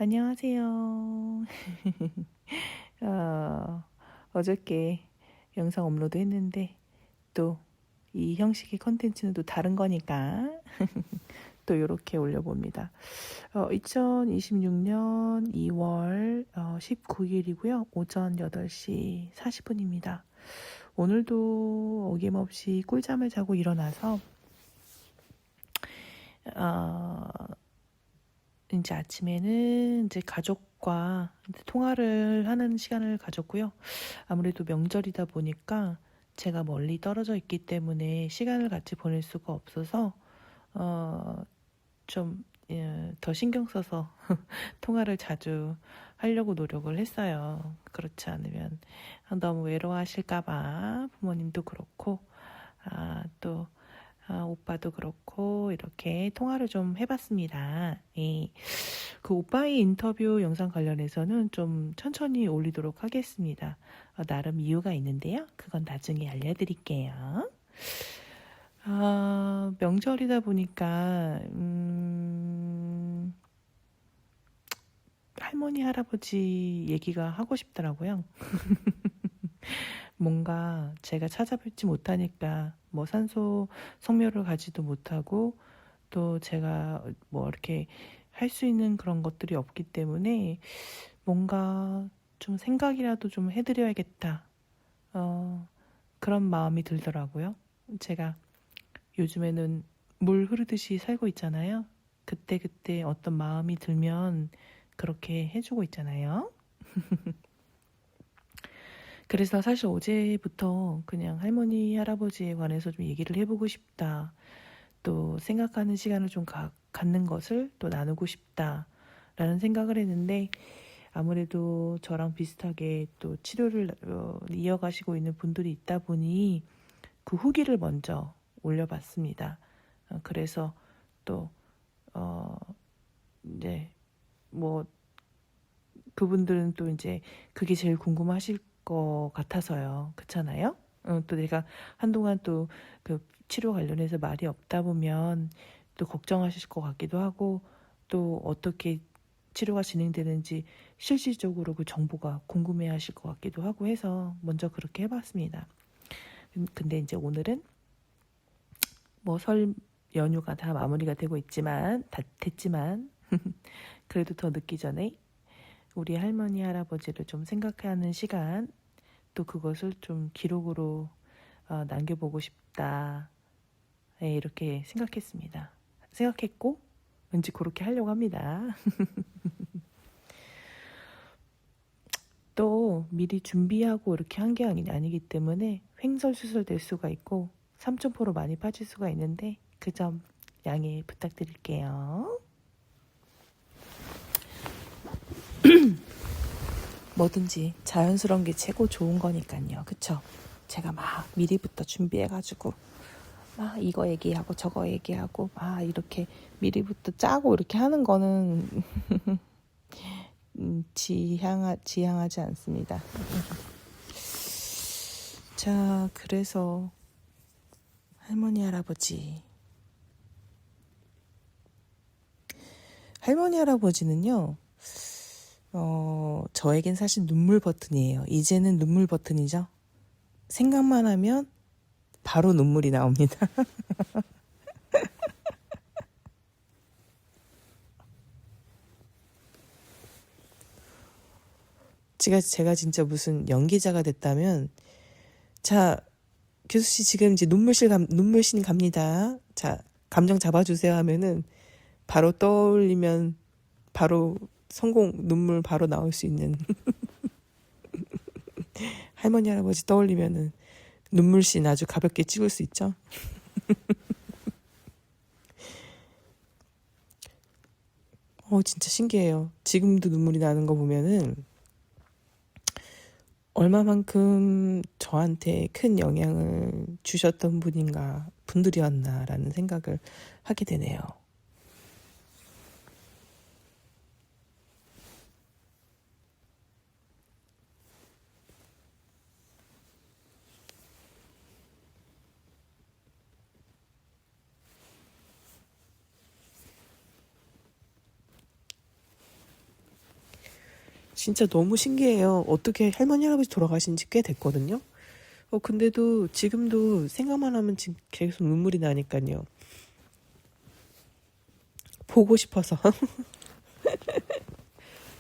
안녕하세요. 어, 어저께 영상 업로드 했는데 또 이 형식의 컨텐츠는 또 다른 거니까 또 이렇게 올려봅니다. 2026년 2월 19일이고요. 오전 8시 40분입니다. 오늘도 어김없이 꿀잠을 자고 일어나서 어, 이제 아침에는 이제 가족과 통화를 하는 시간을 가졌고요. 아무래도 명절이다 보니까 제가 멀리 떨어져 있기 때문에 시간을 같이 보낼 수가 없어서 좀 더 신경 써서 통화를 자주 하려고 노력을 했어요. 그렇지 않으면 너무 외로워하실까봐 부모님도 그렇고 또 오빠도 그렇고 이렇게 통화를 좀 해봤습니다. 그 오빠의 인터뷰 영상 관련해서는 좀 천천히 올리도록 하겠습니다. 나름 이유가 있는데요. 그건 나중에 알려드릴게요. 명절이다 보니까 할머니 할아버지 얘기가 하고 싶더라고요. 뭔가 제가 찾아뵙지 못하니까 뭐 산소 성묘를 가지도 못하고 또 제가 뭐 이렇게 할 수 있는 그런 것들이 없기 때문에 뭔가 좀 생각이라도 좀 해드려야겠다. 그런 마음이 들더라고요. 제가 요즘에는 물 흐르듯이 살고 있잖아요. 그때그때 어떤 마음이 들면 그렇게 해주고 있잖아요. 그래서 사실 어제부터 그냥 할머니, 할아버지에 관해서 좀 얘기를 해보고 싶다. 또 생각하는 시간을 좀 갖는 것을 또 나누고 싶다라는 생각을 했는데 아무래도 저랑 비슷하게 또 치료를 이어가시고 있는 분들이 있다 보니 그 후기를 먼저 올려봤습니다. 그래서 또 이제 뭐 그분들은 또 이제 그게 제일 궁금하실 것 같아서요. 그렇잖아요? 또 내가 한동안 또 그 치료 관련해서 말이 없다 보면 또 걱정하실 것 같기도 하고 또 어떻게 치료가 진행되는지 실질적으로 그 정보가 궁금해 하실 것 같기도 하고 해서 먼저 그렇게 해봤습니다. 근데 이제 오늘은 뭐 설 연휴가 다 마무리가 되고 있지만, 다 됐지만, 그래도 더 늦기 전에 우리 할머니, 할아버지를 좀 생각하는 시간, 또 그것을 좀 기록으로 남겨보고 싶다. 네, 이렇게 생각했고, 왠지 그렇게 하려고 합니다. 또 미리 준비하고 이렇게 한 게 아니기 때문에 횡설수설 될 수가 있고 삼천포로 많이 빠질 수가 있는데 그 점 양해 부탁드릴게요. 뭐든지 자연스러운 게 최고 좋은 거니까요. 그쵸? 제가 막 미리부터 준비해가지고 막 이거 얘기하고 저거 얘기하고 막 이렇게 미리부터 짜고 이렇게 하는 거는 지향하지 않습니다. 자, 그래서 할머니 할아버지는요, 저에겐 사실 눈물 버튼이에요. 이제는 눈물 버튼이죠. 생각만 하면 바로 눈물이 나옵니다. 제가 진짜 무슨 연기자가 됐다면, 자, 교수씨 지금 이제 눈물씬 갑니다. 자, 감정 잡아주세요 하면은 바로 떠올리면 바로 성공, 눈물 바로 나올 수 있는 할머니, 할아버지 떠올리면은 눈물씬 아주 가볍게 찍을 수 있죠. 진짜 신기해요. 지금도 눈물이 나는 거 보면은 얼마만큼 저한테 큰 영향을 주셨던 분들이었나라는 생각을 하게 되네요. 진짜 너무 신기해요. 어떻게 할머니 할아버지 돌아가신 지 꽤 됐거든요. 근데도 지금도 생각만 하면 지금 계속 눈물이 나니까요. 보고 싶어서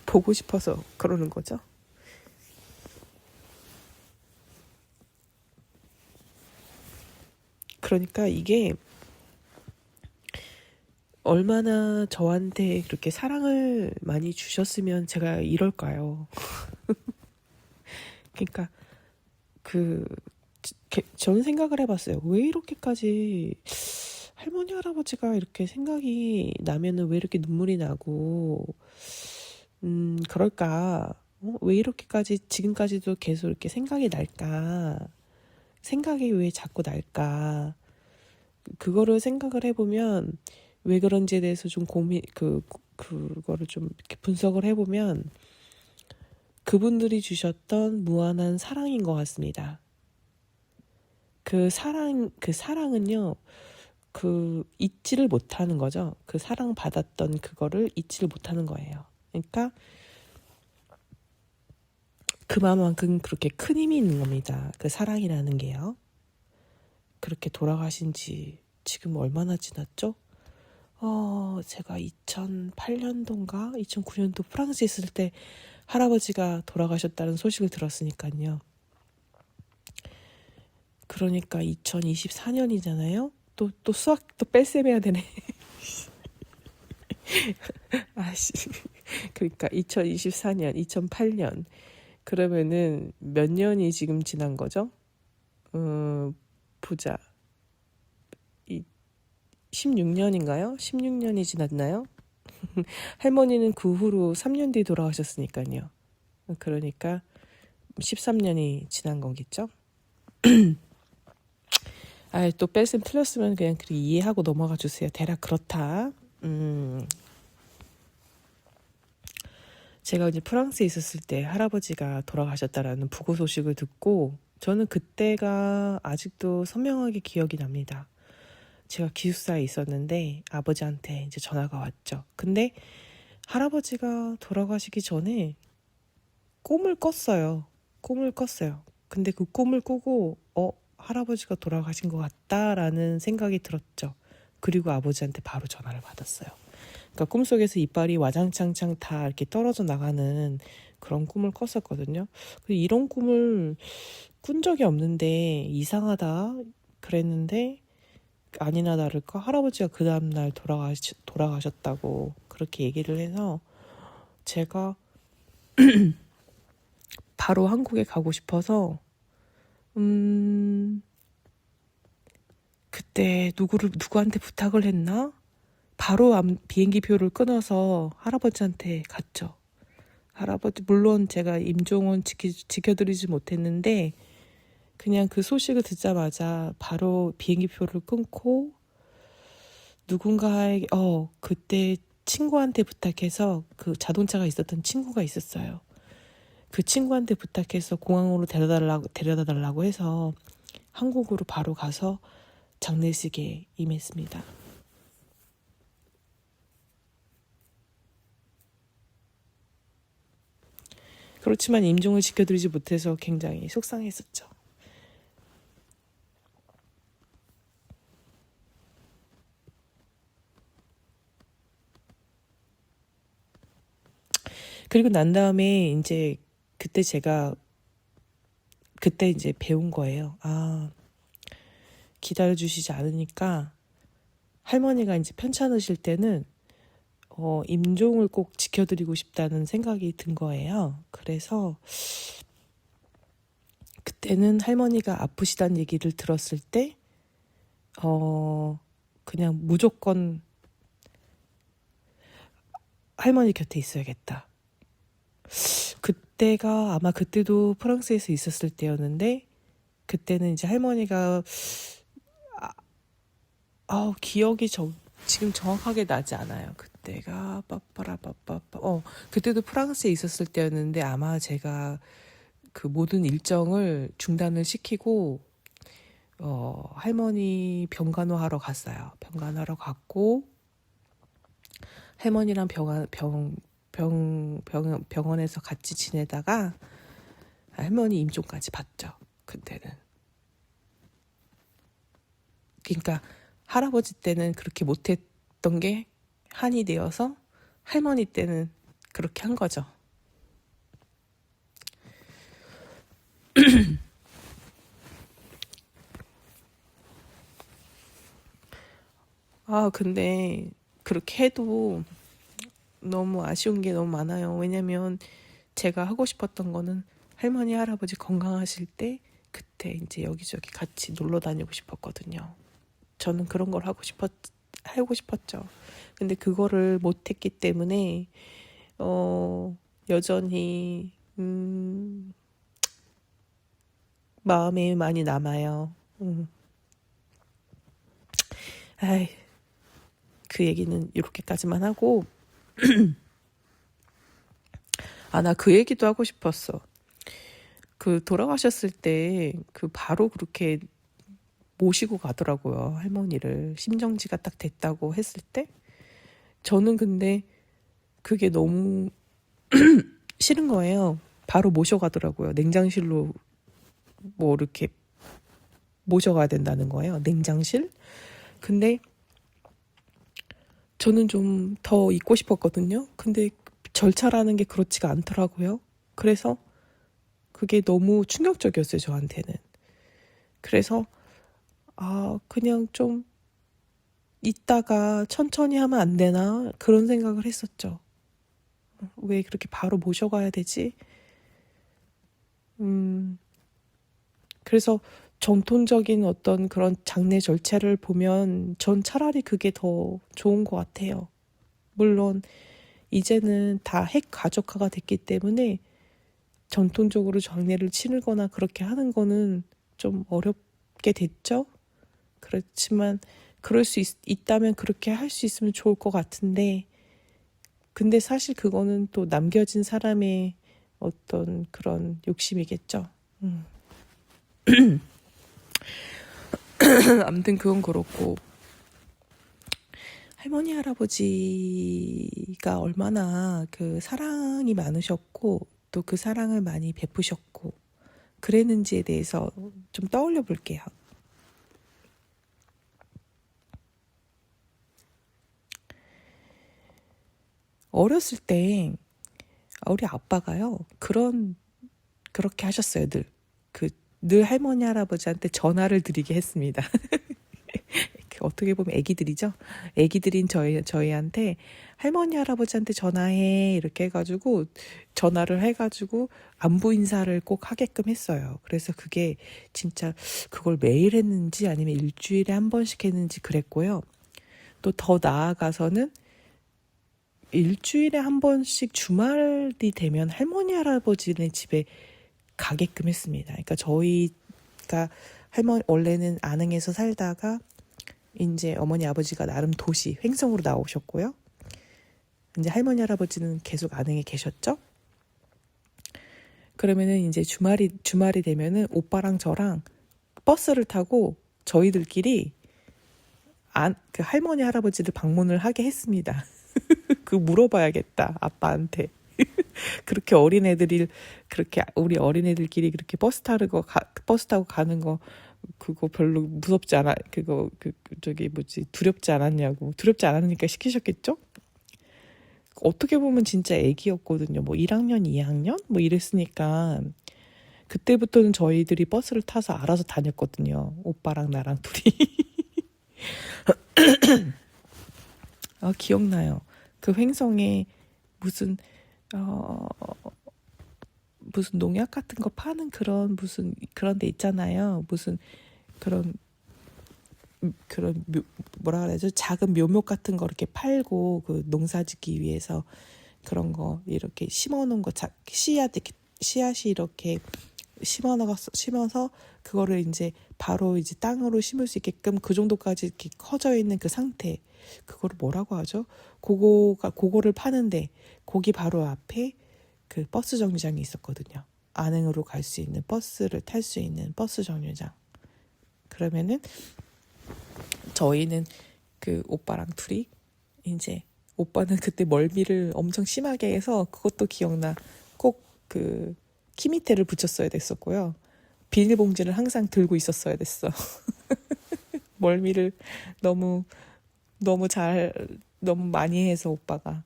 보고 싶어서 그러는 거죠. 그러니까 이게 얼마나 저한테 그렇게 사랑을 많이 주셨으면 제가 이럴까요? 그러니까 그 저는 생각을 해봤어요. 왜 이렇게까지 할머니 할아버지가 이렇게 생각이 나면은 왜 이렇게 눈물이 나고 그럴까? 왜 이렇게까지 지금까지도 계속 이렇게 생각이 날까? 생각이 왜 자꾸 날까? 그거를 생각을 해보면 왜 그런지에 대해서 좀 그거를 좀 이렇게 분석을 해보면 그분들이 주셨던 무한한 사랑인 것 같습니다. 그 사랑은요, 잊지를 못하는 거죠. 그 사랑 받았던 그거를 잊지를 못하는 거예요. 그러니까 그만큼 그렇게 큰 힘이 있는 겁니다. 그 사랑이라는 게요. 그렇게 돌아가신 지 지금 얼마나 지났죠? 제가 2008년도인가 2009년도 프랑스에 있을 때 할아버지가 돌아가셨다는 소식을 들었으니까요. 그러니까 2024년이잖아요. 또 수학 또 뺄셈해야 되네. 아씨. 그러니까 2024년, 2008년. 그러면은 몇 년이 지금 지난 거죠? 보자. 16년인가요? 16년이 지났나요? 할머니는 그 후로 3년 뒤에 돌아가셨으니까요. 그러니까 13년이 지난 거겠죠? 또 뺄셈 틀렸으면 그냥 이해하고 넘어가 주세요. 대략 그렇다. 제가 이제 프랑스에 있었을 때 할아버지가 돌아가셨다라는 부고 소식을 듣고 저는 그때가 아직도 선명하게 기억이 납니다. 제가 기숙사에 있었는데 아버지한테 이제 전화가 왔죠. 근데 할아버지가 돌아가시기 전에 꿈을 꿨어요. 근데 그 꿈을 꾸고 할아버지가 돌아가신 것 같다라는 생각이 들었죠. 그리고 아버지한테 바로 전화를 받았어요. 그러니까 꿈속에서 이빨이 와장창창 다 이렇게 떨어져 나가는 그런 꿈을 꿨었거든요. 이런 꿈을 꾼 적이 없는데 이상하다 그랬는데 아니나 다를까 할아버지가 그 다음날 돌아가셨다고 그렇게 얘기를 해서 제가 바로 한국에 가고 싶어서 그때 누구한테 부탁을 했나? 바로 비행기표를 끊어서 할아버지한테 갔죠. 할아버지 물론 제가 임종은 지켜드리지 못했는데 그냥 그 소식을 듣자마자 바로 비행기표를 끊고 누군가에게 그때 친구한테 부탁해서 그 자동차가 있었던 친구가 있었어요. 그 친구한테 부탁해서 공항으로 데려다 달라고 해서 한국으로 바로 가서 장례식에 임했습니다. 그렇지만 임종을 지켜드리지 못해서 굉장히 속상했었죠. 그리고 난 다음에 이제 그때 이제 배운 거예요. 기다려주시지 않으니까 할머니가 이제 편찮으실 때는 임종을 꼭 지켜드리고 싶다는 생각이 든 거예요. 그래서 그때는 할머니가 아프시다는 얘기를 들었을 때 그냥 무조건 할머니 곁에 있어야겠다. 그때가 아마 그때도 프랑스에서 있었을 때였는데 그때는 이제 할머니가 기억이 지금 정확하게 나지 않아요. 그때가 그때도 프랑스에 있었을 때였는데 아마 제가 그 모든 일정을 중단을 시키고 할머니 병간호하러 갔어요. 병간호하러 갔고 할머니랑 병원에서 같이 지내다가 할머니 임종까지 봤죠. 그때는. 그러니까 할아버지 때는 그렇게 못했던 게 한이 되어서 할머니 때는 그렇게 한 거죠. 근데 그렇게 해도 너무 아쉬운 게 너무 많아요. 왜냐면 제가 하고 싶었던 거는 할머니, 할아버지 건강하실 때 그때 이제 여기저기 같이 놀러 다니고 싶었거든요. 저는 그런 걸 하고 싶었죠. 근데 그거를 못했기 때문에, 여전히, 마음에 많이 남아요. 아이, 그 얘기는 이렇게까지만 하고, 나 그 얘기도 하고 싶었어. 그 돌아가셨을 때 그 바로 그렇게 모시고 가더라고요. 할머니를. 심정지가 딱 됐다고 했을 때. 저는 근데 그게 너무 싫은 거예요. 바로 모셔가더라고요. 냉장실로 뭐 이렇게 모셔가야 된다는 거예요. 냉장실. 근데 저는 좀 더 있고 싶었거든요. 근데 절차라는 게 그렇지가 않더라고요. 그래서 그게 너무 충격적이었어요, 저한테는. 그래서 그냥 좀 이따가 천천히 하면 안 되나? 그런 생각을 했었죠. 왜 그렇게 바로 모셔가야 되지? 그래서 전통적인 어떤 그런 장례 절차를 보면 전 차라리 그게 더 좋은 것 같아요. 물론 이제는 다 핵 가족화가 됐기 때문에 전통적으로 장례를 치르거나 그렇게 하는 거는 좀 어렵게 됐죠. 그렇지만 그럴 수 있다면 그렇게 할 수 있으면 좋을 것 같은데, 근데 사실 그거는 또 남겨진 사람의 어떤 그런 욕심이겠죠. 아무튼 그건 그렇고, 할머니 할아버지가 얼마나 그 사랑이 많으셨고 또 그 사랑을 많이 베푸셨고 그랬는지에 대해서 좀 떠올려 볼게요. 어렸을 때 우리 아빠가요, 그렇게 하셨어요. 늘 할머니 할아버지한테 전화를 드리게 했습니다. 어떻게 보면 애기들이죠. 애기들인 저희한테 할머니 할아버지한테 전화해 이렇게 해가지고 전화를 해가지고 안부 인사를 꼭 하게끔 했어요. 그래서 그게 진짜 그걸 매일 했는지 아니면 일주일에 한 번씩 했는지 그랬고요. 또 더 나아가서는 일주일에 한 번씩 주말이 되면 할머니 할아버지네 집에 가게끔 했습니다. 그러니까 저희가 원래는 안흥에서 살다가 이제 어머니 아버지가 나름 도시 횡성으로 나오셨고요. 이제 할머니 할아버지는 계속 안흥에 계셨죠. 그러면은 이제 주말이 되면은 오빠랑 저랑 버스를 타고 저희들끼리 그 할머니 할아버지를 방문을 하게 했습니다. 그 물어봐야겠다 아빠한테. 그렇게 우리 어린애들끼리 그렇게 버스 타고 가는 거 그거 별로 무섭지 않아. 두렵지 않았냐고. 두렵지 않으니까 시키셨겠죠? 어떻게 보면 진짜 애기였거든요. 뭐 1학년, 2학년? 뭐 이랬으니까 그때부터는 저희들이 버스를 타서 알아서 다녔거든요. 오빠랑 나랑 둘이. 기억나요. 그 횡성에 무슨 농약 같은 거 파는 그런 데 있잖아요. 무슨 그런 뭐라 그래야죠? 작은 묘목 같은 거 이렇게 팔고 그 농사 짓기 위해서 그런 거 이렇게 심어놓은 거 씨앗이 이렇게 심어서 그거를 이제 바로 이제 땅으로 심을 수 있게끔 그 정도까지 이렇게 커져 있는 그 상태, 그거를 뭐라고 하죠? 그거를 파는데 거기 바로 앞에 그 버스 정류장이 있었거든요. 안흥으로 갈 수 있는 버스를 탈 수 있는 버스 정류장. 그러면은 저희는 그 오빠랑 둘이 이제 오빠는 그때 멀미를 엄청 심하게 해서 그것도 기억나. 꼭 그 키 밑에를 붙였어야 됐었고요. 비닐봉지를 항상 들고 있었어야 됐어. 멀미를 너무 너무 잘 너무 많이 해서 오빠가.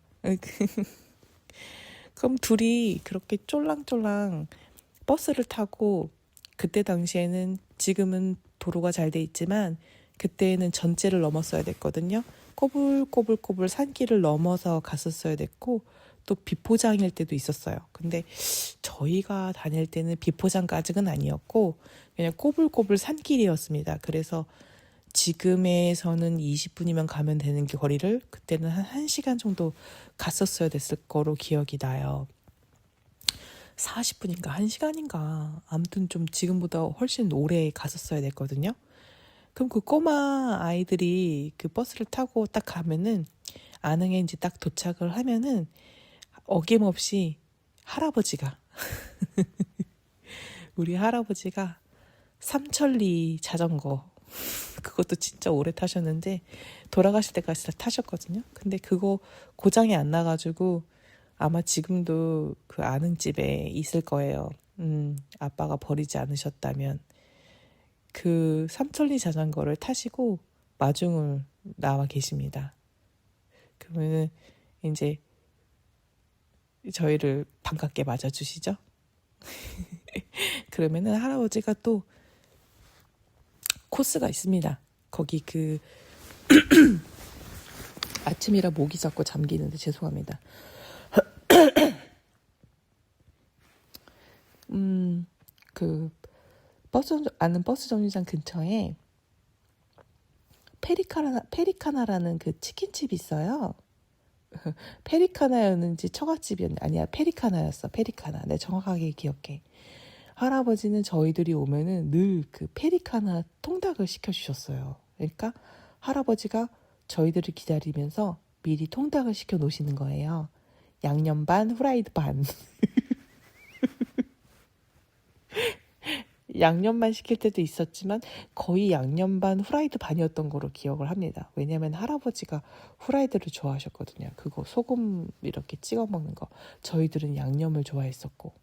그럼 둘이 그렇게 쫄랑쫄랑 버스를 타고 그때 당시에는 지금은 도로가 잘 돼 있지만 그때는 전제를 넘었어야 됐거든요. 꼬불꼬불꼬불 산길을 넘어서 갔었어야 됐고 또 비포장일 때도 있었어요. 근데 저희가 다닐 때는 비포장까지는 아니었고 그냥 꼬불꼬불 산길이었습니다. 그래서 지금에서는 20분이면 가면 되는 거리를 그때는 한 1시간 정도 갔었어야 됐을 거로 기억이 나요. 40분인가 1시간인가 아무튼 좀 지금보다 훨씬 오래 갔었어야 됐거든요. 그럼 그 꼬마 아이들이 그 버스를 타고 딱 가면은 안흥에 이제 딱 도착을 하면은 어김없이 할아버지가 우리 할아버지가 삼천리 자전거 그것도 진짜 오래 타셨는데 돌아가실 때까지 다 타셨거든요. 근데 그거 고장이 안 나가지고 아마 지금도 그 안흥집에 있을 거예요. 아빠가 버리지 않으셨다면 그 삼천리 자전거를 타시고 마중을 나와 계십니다. 그러면은 이제 저희를 반갑게 맞아주시죠. 그러면은 할아버지가 또 코스가 있습니다. 거기 그 아침이라 목이 자꾸 잠기는데 죄송합니다. 그 아는 버스 정류장 근처에 페리카나라는 그 치킨집이 있어요. 페리카나였는지 처갓집이었는지 아니야 페리카나였어. 페리카나. 내 정확하게 기억해. 할아버지는 저희들이 오면은 늘 그 페리카나 통닭을 시켜주셨어요. 그러니까 할아버지가 저희들을 기다리면서 미리 통닭을 시켜 놓으시는 거예요. 양념 반, 후라이드 반. 양념만 시킬 때도 있었지만 거의 양념 반, 후라이드 반이었던 거로 기억을 합니다. 왜냐면 할아버지가 후라이드를 좋아하셨거든요. 그거 소금 이렇게 찍어 먹는 거. 저희들은 양념을 좋아했었고.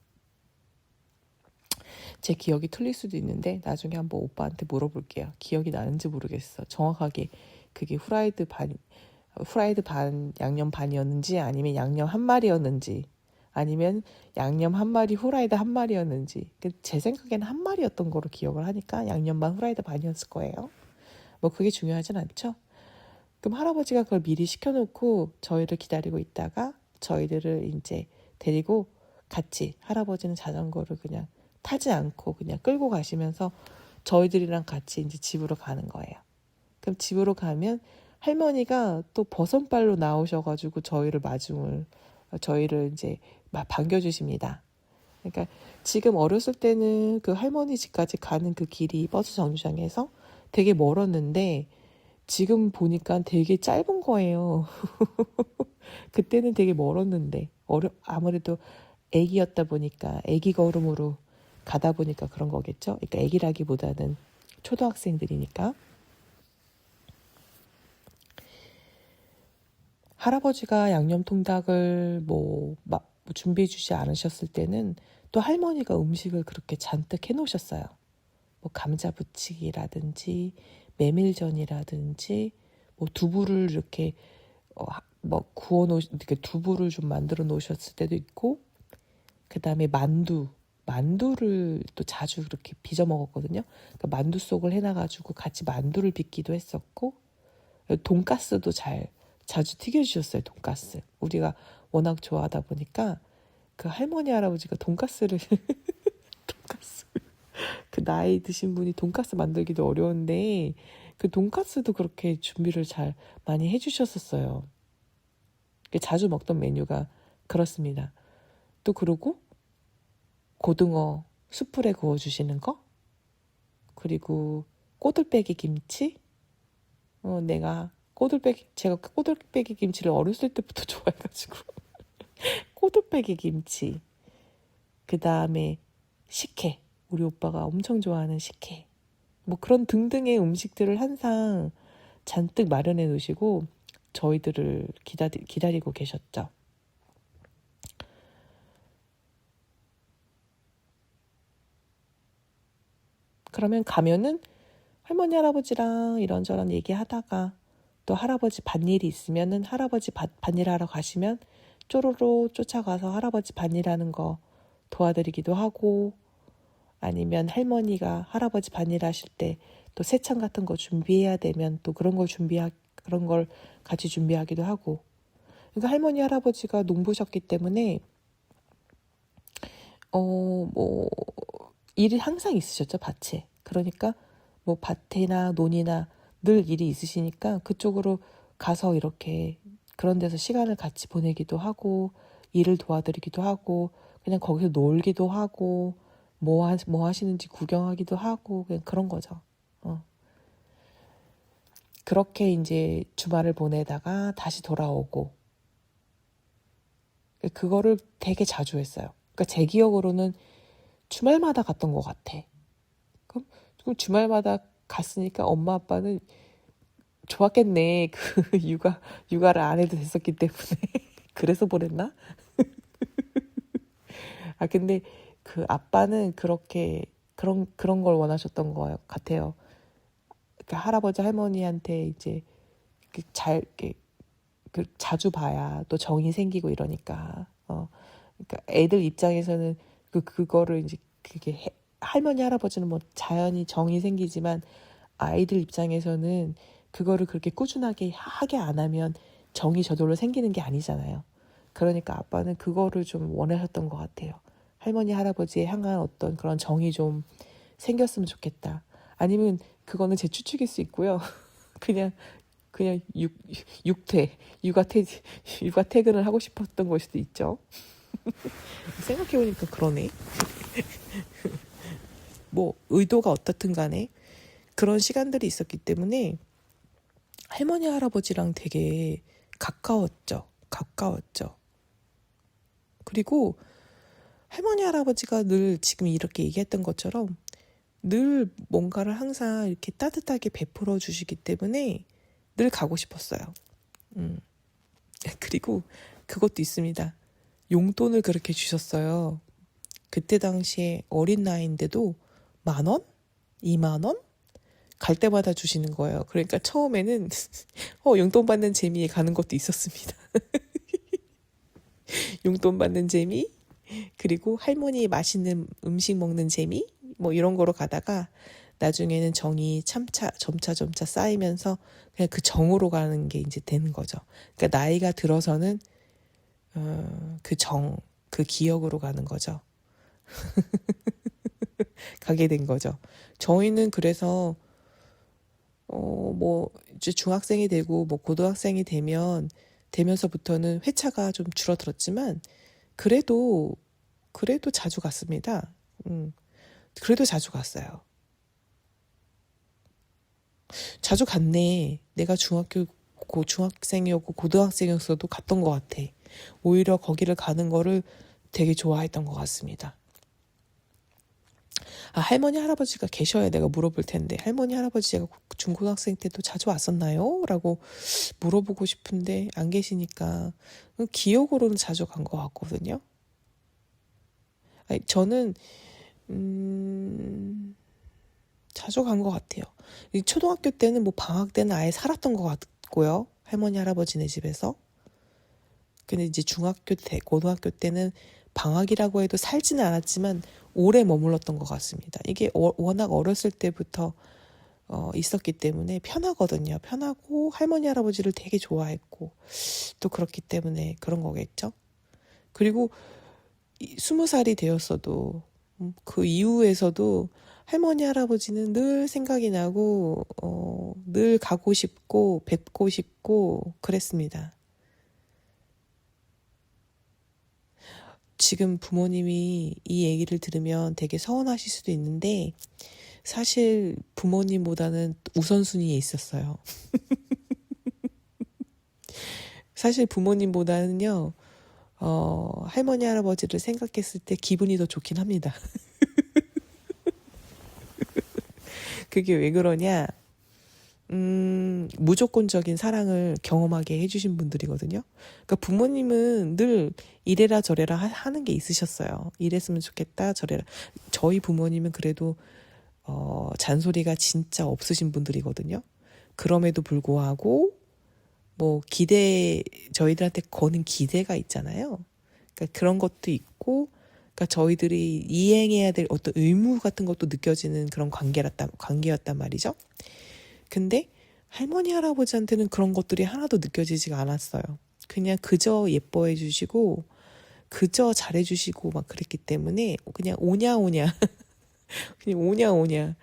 제 기억이 틀릴 수도 있는데 나중에 한번 오빠한테 물어볼게요. 기억이 나는지 모르겠어. 정확하게 그게 후라이드 반 양념 반이었는지 아니면 양념 한 마리였는지 아니면 양념 한 마리 후라이드 한 마리였는지 제 생각에는 한 마리였던 거로 기억을 하니까 양념 반 후라이드 반이었을 거예요. 뭐 그게 중요하진 않죠. 그럼 할아버지가 그걸 미리 시켜놓고 저희를 기다리고 있다가 저희들을 이제 데리고 같이 할아버지는 자전거를 그냥 타지 않고 그냥 끌고 가시면서 저희들이랑 같이 이제 집으로 가는 거예요. 그럼 집으로 가면 할머니가 또 버선발로 나오셔가지고 저희를 이제 막 반겨주십니다. 그러니까 지금 어렸을 때는 그 할머니 집까지 가는 그 길이 버스 정류장에서 되게 멀었는데 지금 보니까 되게 짧은 거예요. 그때는 되게 멀었는데 아무래도 애기였다 보니까 애기 걸음으로 가다 보니까 그런 거겠죠. 그러니까 애기라기보다는 초등학생들이니까. 할아버지가 양념통닭을 뭐 준비해 주지 않으셨을 때는 또 할머니가 음식을 그렇게 잔뜩 해놓으셨어요. 뭐 감자부치기라든지 메밀전이라든지 뭐 두부를 이렇게 뭐 이렇게 두부를 좀 만들어 놓으셨을 때도 있고 그 다음에 만두를 또 자주 그렇게 빚어 먹었거든요. 그러니까 만두 속을 해놔가지고 같이 만두를 빚기도 했었고 돈가스도 자주 튀겨주셨어요. 돈가스. 우리가 워낙 좋아하다 보니까 그 할머니 할아버지가 돈가스 그 나이 드신 분이 돈가스 만들기도 어려운데 그 돈가스도 그렇게 준비를 잘 많이 해주셨었어요. 자주 먹던 메뉴가 그렇습니다. 또 그러고 고등어 숯불에 구워주시는 거 그리고 꼬들빼기 김치 제가 꼬들빼기 김치를 어렸을 때부터 좋아해가지고 꼬들빼기 김치 그 다음에 식혜 우리 오빠가 엄청 좋아하는 식혜 뭐 그런 등등의 음식들을 항상 잔뜩 마련해 놓으시고 저희들을 기다리고 계셨죠. 그러면 가면은 할머니 할아버지랑 이런저런 얘기하다가 또 할아버지 밭일이 있으면은 할아버지 밭일하러 가시면 쪼로로 쫓아가서 할아버지 밭일하는 거 도와드리기도 하고, 아니면 할머니가 할아버지 밭일하실 때 또 새참 같은 거 준비해야 되면 또 그런 걸 같이 준비하기도 하고. 그러니까 할머니 할아버지가 농부셨기 때문에 뭐 일이 항상 있으셨죠, 밭에. 그러니까 뭐 밭이나 논이나 늘 일이 있으시니까 그쪽으로 가서 이렇게 그런 데서 시간을 같이 보내기도 하고, 일을 도와드리기도 하고, 그냥 거기서 놀기도 하고, 뭐 하시는지 구경하기도 하고, 그냥 그런 거죠. 그렇게 이제 주말을 보내다가 다시 돌아오고, 그거를 되게 자주 했어요. 그러니까 제 기억으로는 주말마다 갔던 것 같아. 그럼 주말마다 갔으니까 엄마 아빠는 좋았겠네. 그 육아를 안 해도 됐었기 때문에. 그래서 보냈나? 근데 그 아빠는 그렇게 그런 걸 원하셨던 것 같아요. 그러니까 할아버지 할머니한테 이제 자주 봐야 또 정이 생기고 이러니까. 그러니까 애들 입장에서는 그거를 이제 할머니 할아버지는 뭐 자연히 정이 생기지만 아이들 입장에서는 그거를 그렇게 꾸준하게 하게 안 하면 정이 저절로 생기는 게 아니잖아요. 그러니까 아빠는 그거를 좀 원하셨던 것 같아요. 할머니 할아버지에 향한 어떤 그런 정이 좀 생겼으면 좋겠다. 아니면 그거는 제 추측일 수 있고요. 그냥 육아 퇴근을 하고 싶었던 걸 수도 있죠. 생각해보니까 그러네. 뭐 의도가 어떻든 간에 그런 시간들이 있었기 때문에 할머니 할아버지랑 되게 가까웠죠. 그리고 할머니 할아버지가 늘 지금 이렇게 얘기했던 것처럼 늘 뭔가를 항상 이렇게 따뜻하게 베풀어 주시기 때문에 늘 가고 싶었어요. 그리고 그것도 있습니다. 용돈을 그렇게 주셨어요. 그때 당시에 어린 나이인데도 10,000원? 20,000원? 갈 때마다 주시는 거예요. 그러니까 처음에는 용돈 받는 재미에 가는 것도 있었습니다. 용돈 받는 재미, 그리고 할머니 맛있는 음식 먹는 재미, 뭐 이런 거로 가다가 나중에는 정이 점차 쌓이면서 그냥 그 정으로 가는 게 이제 되는 거죠. 그러니까 나이가 들어서는 그 기억으로 가는 거죠. 가게 된 거죠. 저희는 그래서 뭐 이제 중학생이 되고 뭐 고등학생이 되면서부터는 회차가 좀 줄어들었지만 그래도 자주 갔습니다. 그래도 자주 갔어요. 자주 갔네. 내가 중학생이었고 고등학생이었어도 갔던 것 같아. 오히려 거기를 가는 거를 되게 좋아했던 것 같습니다. 할머니 할아버지가 계셔야 내가 물어볼 텐데, 할머니 할아버지가 중고등학생 때도 자주 왔었나요? 라고 물어보고 싶은데 안 계시니까 기억으로는 자주 간 것 같거든요. 저는 자주 간 것 같아요. 초등학교 때는 뭐 방학 때는 아예 살았던 것 같고요. 할머니 할아버지네 집에서. 근데 이제 중학교 때, 고등학교 때는 방학이라고 해도 살지는 않았지만 오래 머물렀던 것 같습니다. 이게 워낙 어렸을 때부터 있었기 때문에 편하거든요. 편하고 할머니 할아버지를 되게 좋아했고 또 그렇기 때문에 그런 거겠죠. 그리고 20살이 되었어도 그 이후에서도 할머니 할아버지는 늘 생각이 나고 늘 가고 싶고 뵙고 싶고 그랬습니다. 지금 부모님이 이 얘기를 들으면 되게 서운하실 수도 있는데 사실 부모님보다는 우선순위에 있었어요. 사실 부모님보다는요, 할머니 할아버지를 생각했을 때 기분이 더 좋긴 합니다. 그게 왜 그러냐? 무조건적인 사랑을 경험하게 해주신 분들이거든요. 그러니까 부모님은 늘 이래라 저래라 하는 게 있으셨어요. 이랬으면 좋겠다, 저래라. 저희 부모님은 그래도 잔소리가 진짜 없으신 분들이거든요. 그럼에도 불구하고 뭐 저희들한테 거는 기대가 있잖아요. 그러니까 그런 것도 있고, 그러니까 저희들이 이행해야 될 어떤 의무 같은 것도 느껴지는 그런 관계였단 말이죠. 근데 할머니 할아버지한테는 그런 것들이 하나도 느껴지지가 않았어요. 그냥 그저 예뻐해 주시고 그저 잘해 주시고 막 그랬기 때문에 그냥 오냐 그냥 오냐.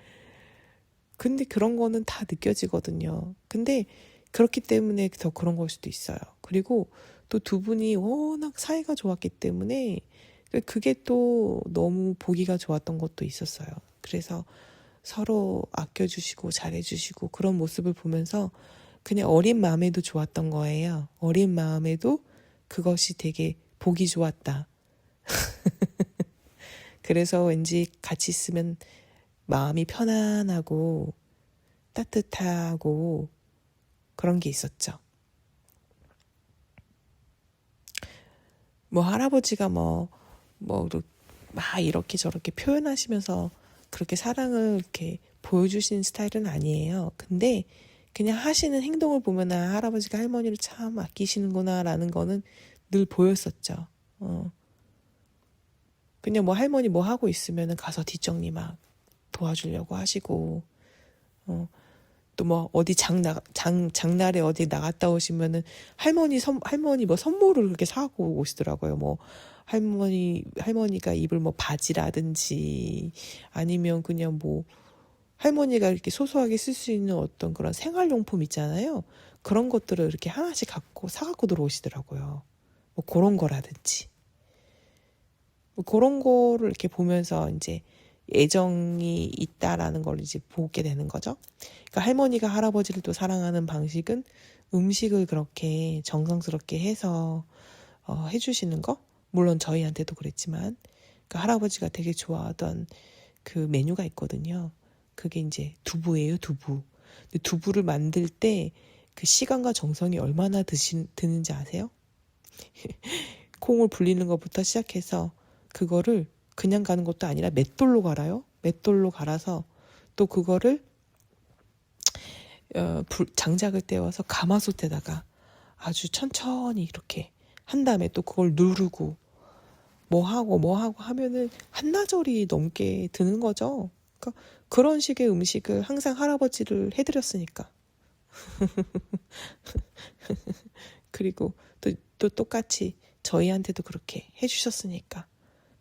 근데 그런 거는 다 느껴지거든요. 근데 그렇기 때문에 더 그런 걸 수도 있어요. 그리고 또 두 분이 워낙 사이가 좋았기 때문에 그게 또 너무 보기가 좋았던 것도 있었어요. 그래서 서로 아껴주시고 잘해주시고 그런 모습을 보면서 그냥 어린 마음에도 좋았던 거예요. 어린 마음에도 그것이 되게 보기 좋았다. 그래서 왠지 같이 있으면 마음이 편안하고 따뜻하고 그런 게 있었죠. 뭐 할아버지가 막 이렇게 저렇게 표현하시면서 그렇게 사랑을 이렇게 보여주시는 스타일은 아니에요. 근데 그냥 하시는 행동을 보면 할아버지가 할머니를 참 아끼시는구나라는 거는 늘 보였었죠. 그냥 뭐 할머니 뭐 하고 있으면 가서 뒷정리 막 도와주려고 하시고, 또 뭐 어디 장날에 어디 나갔다 오시면은 할머니 뭐 선물을 그렇게 사고 오시더라고요. 뭐 할머니가 입을 뭐 바지라든지 아니면 그냥 뭐 할머니가 이렇게 소소하게 쓸 수 있는 어떤 그런 생활용품 있잖아요. 그런 것들을 이렇게 하나씩 사갖고 들어오시더라고요. 뭐 그런 거라든지. 뭐 그런 거를 이렇게 보면서 이제 애정이 있다라는 걸 이제 보게 되는 거죠. 그러니까 할머니가 할아버지를 또 사랑하는 방식은 음식을 그렇게 정성스럽게 해서 해주시는 거. 물론 저희한테도 그랬지만, 그러니까 할아버지가 되게 좋아하던 그 메뉴가 있거든요. 그게 이제 두부예요, 두부. 근데 두부를 만들 때 그 시간과 정성이 얼마나 드는지 아세요? 콩을 불리는 것부터 시작해서 그거를 그냥 가는 것도 아니라 맷돌로 갈아요. 맷돌로 갈아서 또 그거를 장작을 떼워서 가마솥에다가 아주 천천히 이렇게 한 다음에 또 그걸 누르고 뭐 하고 하면은 한나절이 넘게 드는 거죠. 그러니까 그런 식의 음식을 항상 할아버지를 해드렸으니까. 그리고 또 똑같이 저희한테도 그렇게 해주셨으니까.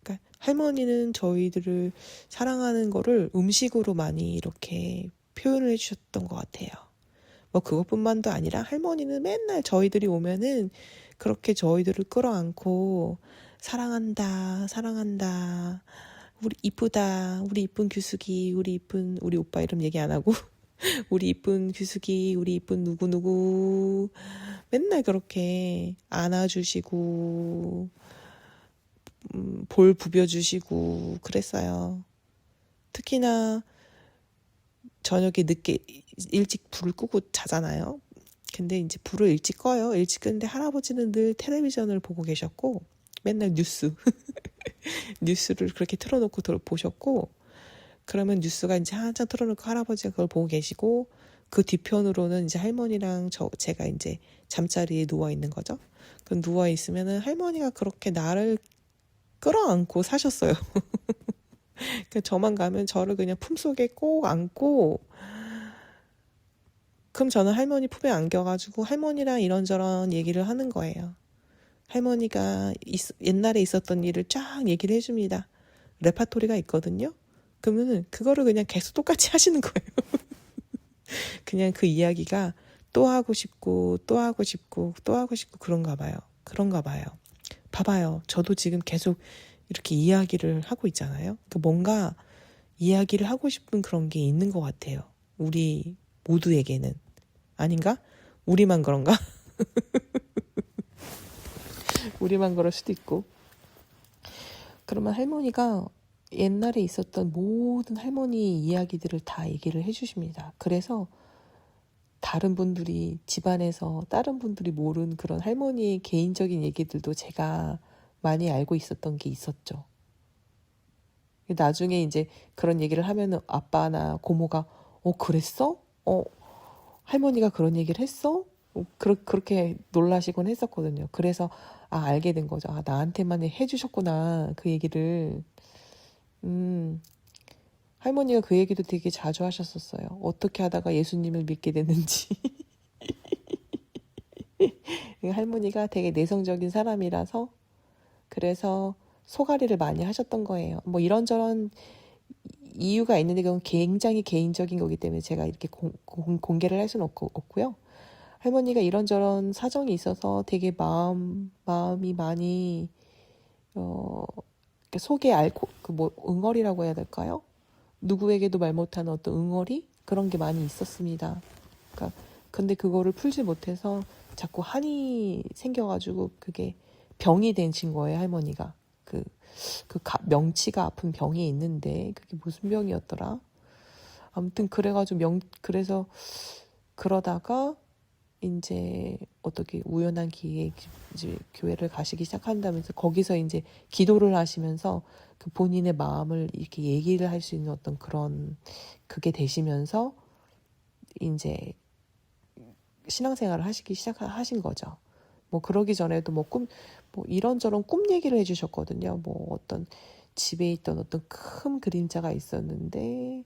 그러니까 할머니는 저희들을 사랑하는 거를 음식으로 많이 이렇게 표현을 해주셨던 것 같아요. 뭐 그것뿐만도 아니라 할머니는 맨날 저희들이 오면은 그렇게 저희들을 끌어안고 사랑한다, 우리 이쁘다, 우리 이쁜 규숙이, 우리 오빠 이름 얘기 안 하고 우리 이쁜 규숙이, 우리 이쁜 누구누구 맨날 그렇게 안아주시고 볼 부벼주시고 그랬어요. 특히나 저녁에 늦게 일찍 불을 끄고 자잖아요. 근데 이제 불을 일찍 꺼요. 일찍 끄는데 할아버지는 늘 텔레비전을 보고 계셨고 맨날 뉴스를 그렇게 틀어놓고 보셨고, 그러면 뉴스가 이제 한창 틀어놓고 할아버지가 그걸 보고 계시고 그 뒤편으로는 이제 할머니랑 제가 이제 잠자리에 누워 있는 거죠. 그 누워 있으면은 할머니가 그렇게 나를 끌어안고 사셨어요. 그러니까 저만 가면 저를 그냥 품속에 꼭 안고, 그럼 저는 할머니 품에 안겨가지고 할머니랑 이런저런 얘기를 하는 거예요. 할머니가 옛날에 있었던 일을 쫙 얘기를 해줍니다. 레파토리가 있거든요. 그러면은 그거를 그냥 계속 똑같이 하시는 거예요. 그냥 그 이야기가 또 하고 싶고 그런가 봐요. 봐봐요. 저도 지금 계속 이렇게 이야기를 하고 있잖아요. 그러니까 뭔가 이야기를 하고 싶은 그런 게 있는 것 같아요. 우리 모두에게는. 아닌가? 우리만 그런가? 우리만 그럴 수도 있고. 그러면 할머니가 옛날에 있었던 모든 할머니 이야기들을 다 얘기를 해주십니다. 그래서 다른 분들이 집안에서 다른 분들이 모르는 그런 할머니의 개인적인 얘기들도 제가 많이 알고 있었던 게 있었죠. 나중에 이제 그런 얘기를 하면은 아빠나 고모가 그랬어? 할머니가 그런 얘기를 했어? 그렇게 놀라시곤 했었거든요. 그래서 알게 된 거죠. 나한테만 해주셨구나 그 얘기를. 할머니가 그 얘기도 되게 자주 하셨었어요. 어떻게 하다가 예수님을 믿게 됐는지. 할머니가 되게 내성적인 사람이라서 그래서 소가리를 많이 하셨던 거예요. 뭐 이런저런 이유가 있는데 그건 굉장히 개인적인 거기 때문에 제가 이렇게 공개를 할 수는 없고요. 할머니가 이런저런 사정이 있어서 되게 마음이 많이 속에 앓고 응어리라고 해야 될까요? 누구에게도 말 못하는 어떤 응어리 그런 게 많이 있었습니다. 근데 그거를 풀지 못해서 자꾸 한이 생겨가지고 그게 병이 되신 거예요, 할머니가. 명치가 아픈 병이 있는데 그게 무슨 병이었더라? 아무튼 그래서 그러다가 이제 어떻게 우연한 기회에 이제 교회를 가시기 시작한다면서 거기서 이제 기도를 하시면서 그 본인의 마음을 이렇게 얘기를 할 수 있는 어떤 그런 그게 되시면서 이제 신앙생활을 하시기 시작하신 거죠. 뭐 그러기 전에도 뭐 이런저런 꿈 얘기를 해주셨거든요. 뭐 어떤 집에 있던 어떤 큰 그림자가 있었는데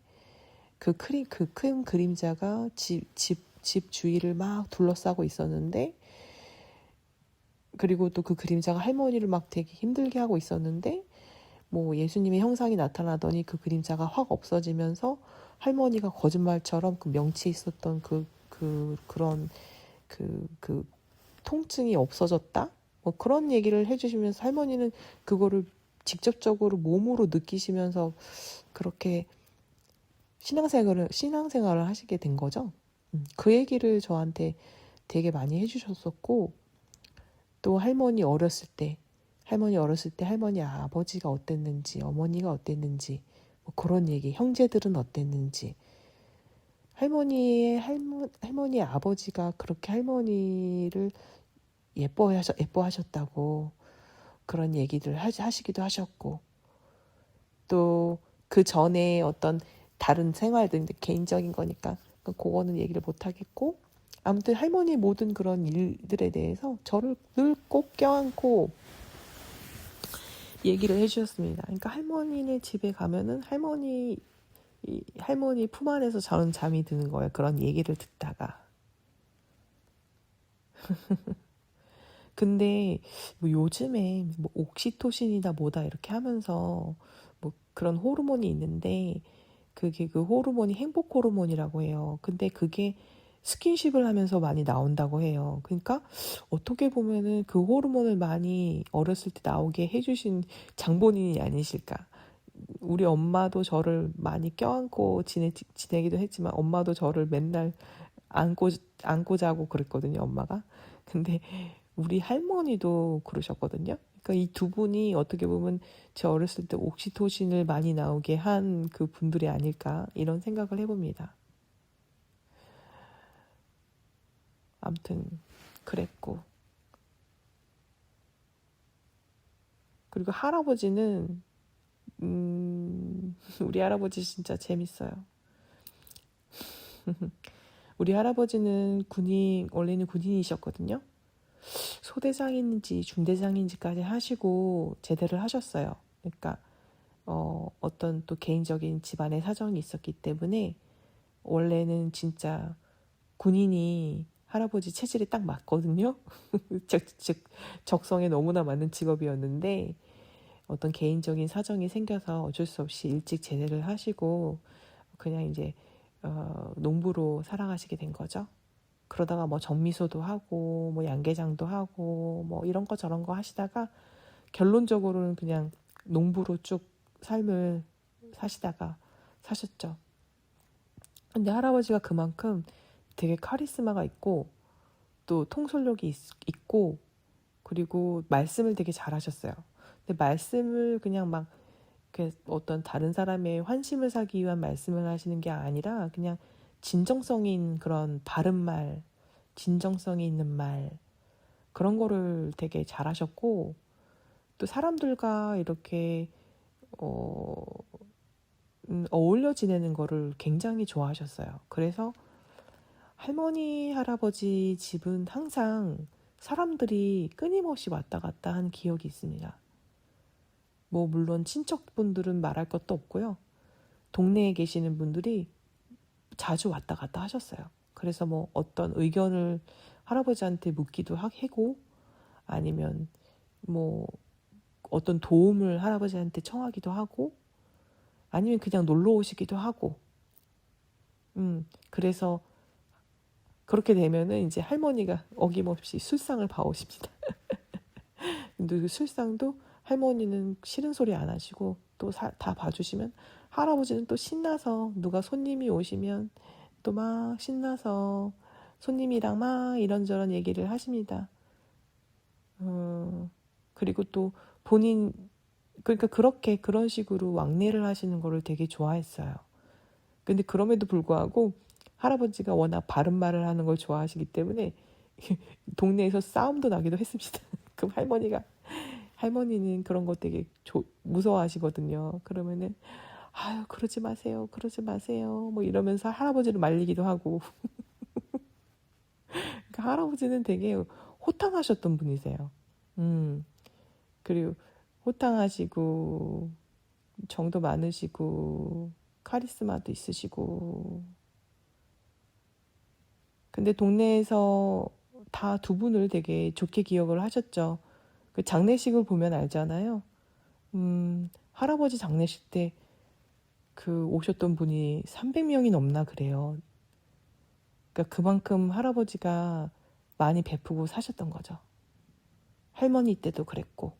그 큰 그림자가 집 주위를 막 둘러싸고 있었는데 그리고 또 그 그림자가 할머니를 막 되게 힘들게 하고 있었는데 뭐 예수님의 형상이 나타나더니 그 그림자가 확 없어지면서 할머니가 거짓말처럼 그 명치에 있었던 그런 통증이 없어졌다? 뭐 그런 얘기를 해주시면서 할머니는 그거를 직접적으로 몸으로 느끼시면서 그렇게 신앙생활을 하시게 된 거죠. 그 얘기를 저한테 되게 많이 해주셨었고, 또 할머니 어렸을 때 할머니 아버지가 어땠는지, 어머니가 어땠는지, 뭐 그런 얘기, 형제들은 어땠는지, 할머니 아버지가 그렇게 할머니를 예뻐하셨다고 그런 얘기를 하시기도 하셨고, 또 그 전에 어떤 다른 생활들, 개인적인 거니까 그거는 얘기를 못 하겠고, 아무튼 할머니의 모든 그런 일들에 대해서 저를 늘 꼭 껴안고 얘기를 해주셨습니다. 그러니까 할머니네 집에 가면은 할머니 품 안에서 저는 잠이 드는 거예요. 그런 얘기를 듣다가. 근데 뭐 요즘에 뭐 옥시토신이다 뭐다 이렇게 하면서 뭐 그런 호르몬이 있는데 그게 그 호르몬이 행복 호르몬이라고 해요. 근데 그게 스킨십을 하면서 많이 나온다고 해요. 그러니까 어떻게 보면은 그 호르몬을 많이 어렸을 때 나오게 해주신 장본인이 아니실까. 우리 엄마도 저를 많이 껴안고 지내기도 했지만 엄마도 저를 맨날 안고 자고 그랬거든요, 엄마가. 근데 우리 할머니도 그러셨거든요. 그러니까 이 두 분이 어떻게 보면 제 어렸을 때 옥시토신을 많이 나오게 한 그 분들이 아닐까 이런 생각을 해봅니다. 아무튼 그랬고, 그리고 할아버지는 우리 할아버지 진짜 재밌어요. 우리 할아버지는 원래는 군인이셨거든요. 소대장인지 중대장인지까지 하시고 제대를 하셨어요. 그러니까 어떤 또 개인적인 집안의 사정이 있었기 때문에 원래는 진짜 군인이 할아버지 체질에 딱 맞거든요. 적성에 너무나 맞는 직업이었는데 어떤 개인적인 사정이 생겨서 어쩔 수 없이 일찍 제대를 하시고 그냥 이제 농부로 살아가시게 된 거죠. 그러다가 뭐 정미소도 하고 뭐 양계장도 하고 뭐 이런 거 저런 거 하시다가 결론적으로는 그냥 농부로 쭉 삶을 사셨죠. 근데 할아버지가 그만큼 되게 카리스마가 있고 또 통솔력이 있고 그리고 말씀을 되게 잘하셨어요. 근데 말씀을 그냥 막 어떤 다른 사람의 환심을 사기 위한 말씀을 하시는 게 아니라 그냥 진정성이 있는 그런 바른 말, 진정성이 있는 말, 그런 거를 되게 잘하셨고, 또 사람들과 이렇게 어울려 지내는 거를 굉장히 좋아하셨어요. 그래서 할머니, 할아버지 집은 항상 사람들이 끊임없이 왔다 갔다 한 기억이 있습니다. 뭐 물론 친척분들은 말할 것도 없고요. 동네에 계시는 분들이 자주 왔다 갔다 하셨어요. 그래서 뭐 어떤 의견을 할아버지한테 묻기도 하고, 아니면 뭐 어떤 도움을 할아버지한테 청하기도 하고, 아니면 그냥 놀러 오시기도 하고. 그래서 그렇게 되면은 이제 할머니가 어김없이 술상을 봐오십니다. 근데 그 술상도 할머니는 싫은 소리 안 하시고 또 다 봐주시면, 할아버지는 또 신나서 누가 손님이 오시면 또 막 신나서 손님이랑 막 이런저런 얘기를 하십니다. 그리고 또 그러니까 그런 식으로 왕래를 하시는 거를 되게 좋아했어요. 근데 그럼에도 불구하고 할아버지가 워낙 바른 말을 하는 걸 좋아하시기 때문에 동네에서 싸움도 나기도 했습니다. 그럼 할머니는 그런 거 되게 무서워하시거든요. 그러면은 아유, 그러지 마세요, 그러지 마세요, 뭐 이러면서 할아버지를 말리기도 하고. 그러니까 할아버지는 되게 호탕하셨던 분이세요. 그리고 호탕하시고 정도 많으시고 카리스마도 있으시고. 근데 동네에서 다 두 분을 되게 좋게 기억을 하셨죠. 그 장례식을 보면 알잖아요. 할아버지 장례식 때 그 오셨던 분이 300명이 넘나 그래요. 그러니까 그만큼 할아버지가 많이 베푸고 사셨던 거죠. 할머니 때도 그랬고.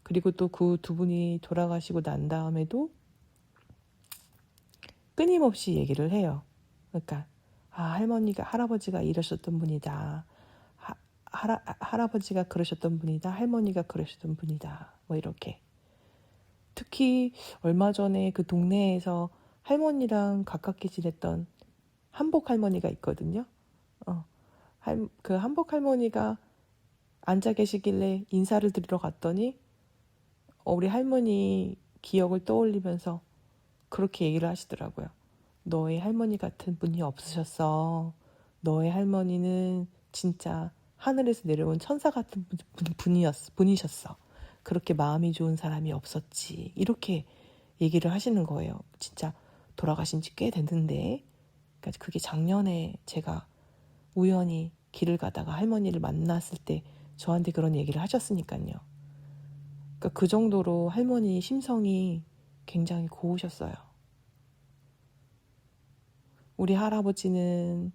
그리고 또 그 두 분이 돌아가시고 난 다음에도 끊임없이 얘기를 해요. 그러니까 할아버지가 이러셨던 분이다. 할아버지가 그러셨던 분이다. 할머니가 그러셨던 분이다. 뭐 이렇게. 특히 얼마 전에 그 동네에서 할머니랑 가깝게 지냈던 한복 할머니가 있거든요. 그 한복 할머니가 앉아 계시길래 인사를 드리러 갔더니 우리 할머니 기억을 떠올리면서 그렇게 얘기를 하시더라고요. 너의 할머니 같은 분이 없으셨어. 너의 할머니는 진짜 하늘에서 내려온 천사 같은 분이셨어. 그렇게 마음이 좋은 사람이 없었지. 이렇게 얘기를 하시는 거예요. 진짜 돌아가신 지 꽤 됐는데. 그러니까 그게 작년에 제가 우연히 길을 가다가 할머니를 만났을 때 저한테 그런 얘기를 하셨으니까요. 그러니까 그 정도로 할머니 심성이 굉장히 고우셨어요. 우리 할아버지는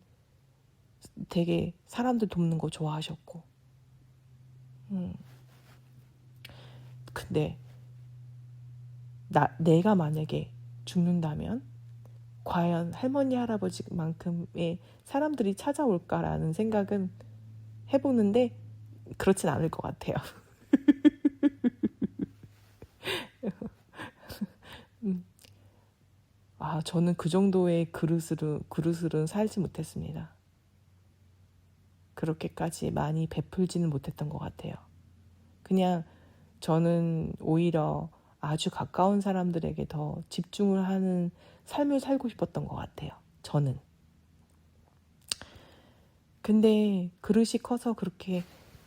되게 사람들 돕는 거 좋아하셨고. 근데 내가 만약에 죽는다면 과연 할머니 할아버지만큼의 사람들이 찾아올까라는 생각은 해보는데 그렇진 않을 것 같아요. 저는 그 정도의 그릇을은 살지 못했습니다. 그렇게까지 많이 베풀지는 못했던 것 같아요. 그냥 저는 오히려 아주 가까운 사람들에게 더 집중을 하는 삶을 살고 싶었던 것 같아요. 저는. 근데 그릇이 커서 그렇게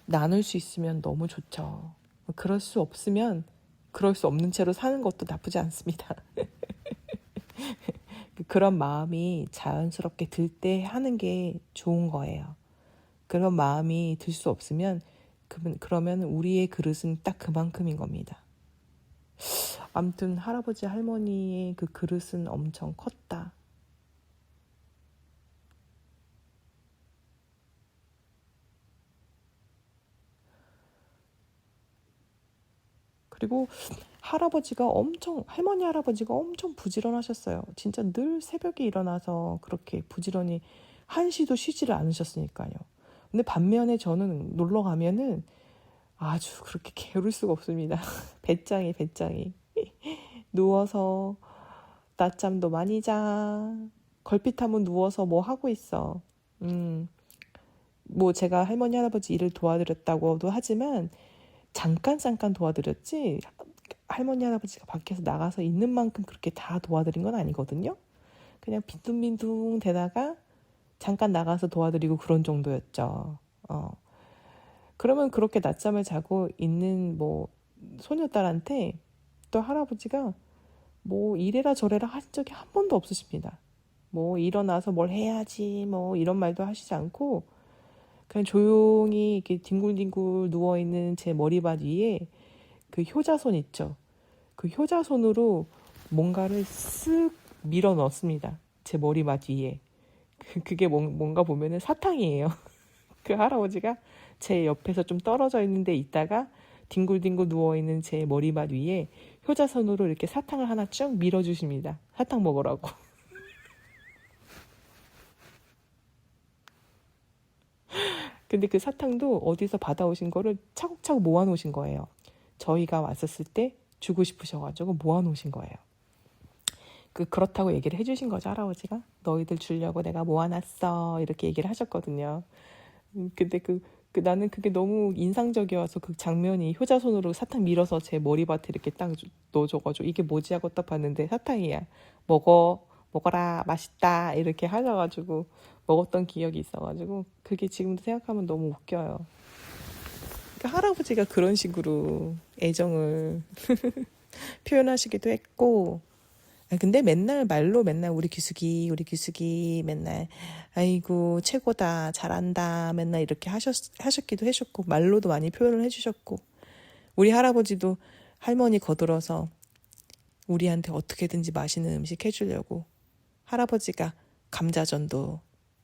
나눌 수 있으면 너무 좋죠. 그럴 수 없으면 그럴 수 없는 채로 사는 것도 나쁘지 않습니다. 그런 마음이 자연스럽게 들 때 하는 게 좋은 거예요. 그런 마음이 들 수 없으면 그러면 우리의 그릇은 딱 그만큼인 겁니다. 아무튼 할아버지 할머니의 그 그릇은 엄청 컸다. 그리고 할머니 할아버지가 엄청 부지런하셨어요. 진짜 늘 새벽에 일어나서 그렇게 부지런히 한시도 쉬지를 않으셨으니까요. 근데 반면에 저는 놀러 가면은 아주 그렇게 게으를 수가 없습니다. 배짱이. 누워서 낮잠도 많이 자. 걸핏하면 누워서 뭐 하고 있어. 뭐 제가 할머니 할아버지 일을 도와드렸다고도 하지만 잠깐 도와드렸지 할머니 할아버지가 밖에서 나가서 있는 만큼 그렇게 다 도와드린 건 아니거든요. 그냥 빈둥빈둥 대다가 잠깐 나가서 도와드리고 그런 정도였죠. 그러면 그렇게 낮잠을 자고 있는 뭐 소녀딸한테 또 할아버지가 뭐 이래라 저래라 하신 적이 한 번도 없으십니다. 뭐 일어나서 뭘 해야지 뭐 이런 말도 하시지 않고 그냥 조용히 이렇게 뒹굴뒹굴 누워있는 제 머리맡 위에 그 효자손 있죠. 그 효자손으로 뭔가를 쓱 밀어 넣습니다. 제 머리맡 위에. 그게 뭔가 보면은 사탕이에요. 그 할아버지가 제 옆에서 좀 떨어져 있는데 있다가 뒹굴뒹굴 누워있는 제 머리맡 위에 효자손으로 이렇게 사탕을 하나 쭉 밀어주십니다. 사탕 먹으라고. 근데 그 사탕도 어디서 받아오신 거를 차곡차곡 모아놓으신 거예요. 저희가 왔었을 때 주고 싶으셔가지고 모아놓으신 거예요. 그렇다고 얘기를 해주신 거죠, 할아버지가. 너희들 주려고 내가 모아놨어. 이렇게 얘기를 하셨거든요. 근데 나는 그게 너무 인상적이어서 그 장면이 효자손으로 사탕 밀어서 제 머리맡에 이렇게 딱 넣어줘가지고 이게 뭐지 하고 딱 봤는데 사탕이야. 먹어라, 맛있다. 이렇게 하셔가지고 먹었던 기억이 있어가지고 그게 지금도 생각하면 너무 웃겨요. 그러니까 할아버지가 그런 식으로 애정을 표현하시기도 했고 근데 맨날 우리 규숙이 맨날 아이고 최고다 잘한다 맨날 이렇게 하셨기도 하셨고 말로도 많이 표현을 해주셨고 우리 할아버지도 할머니 거들어서 우리한테 어떻게든지 맛있는 음식 해주려고 할아버지가 감자전도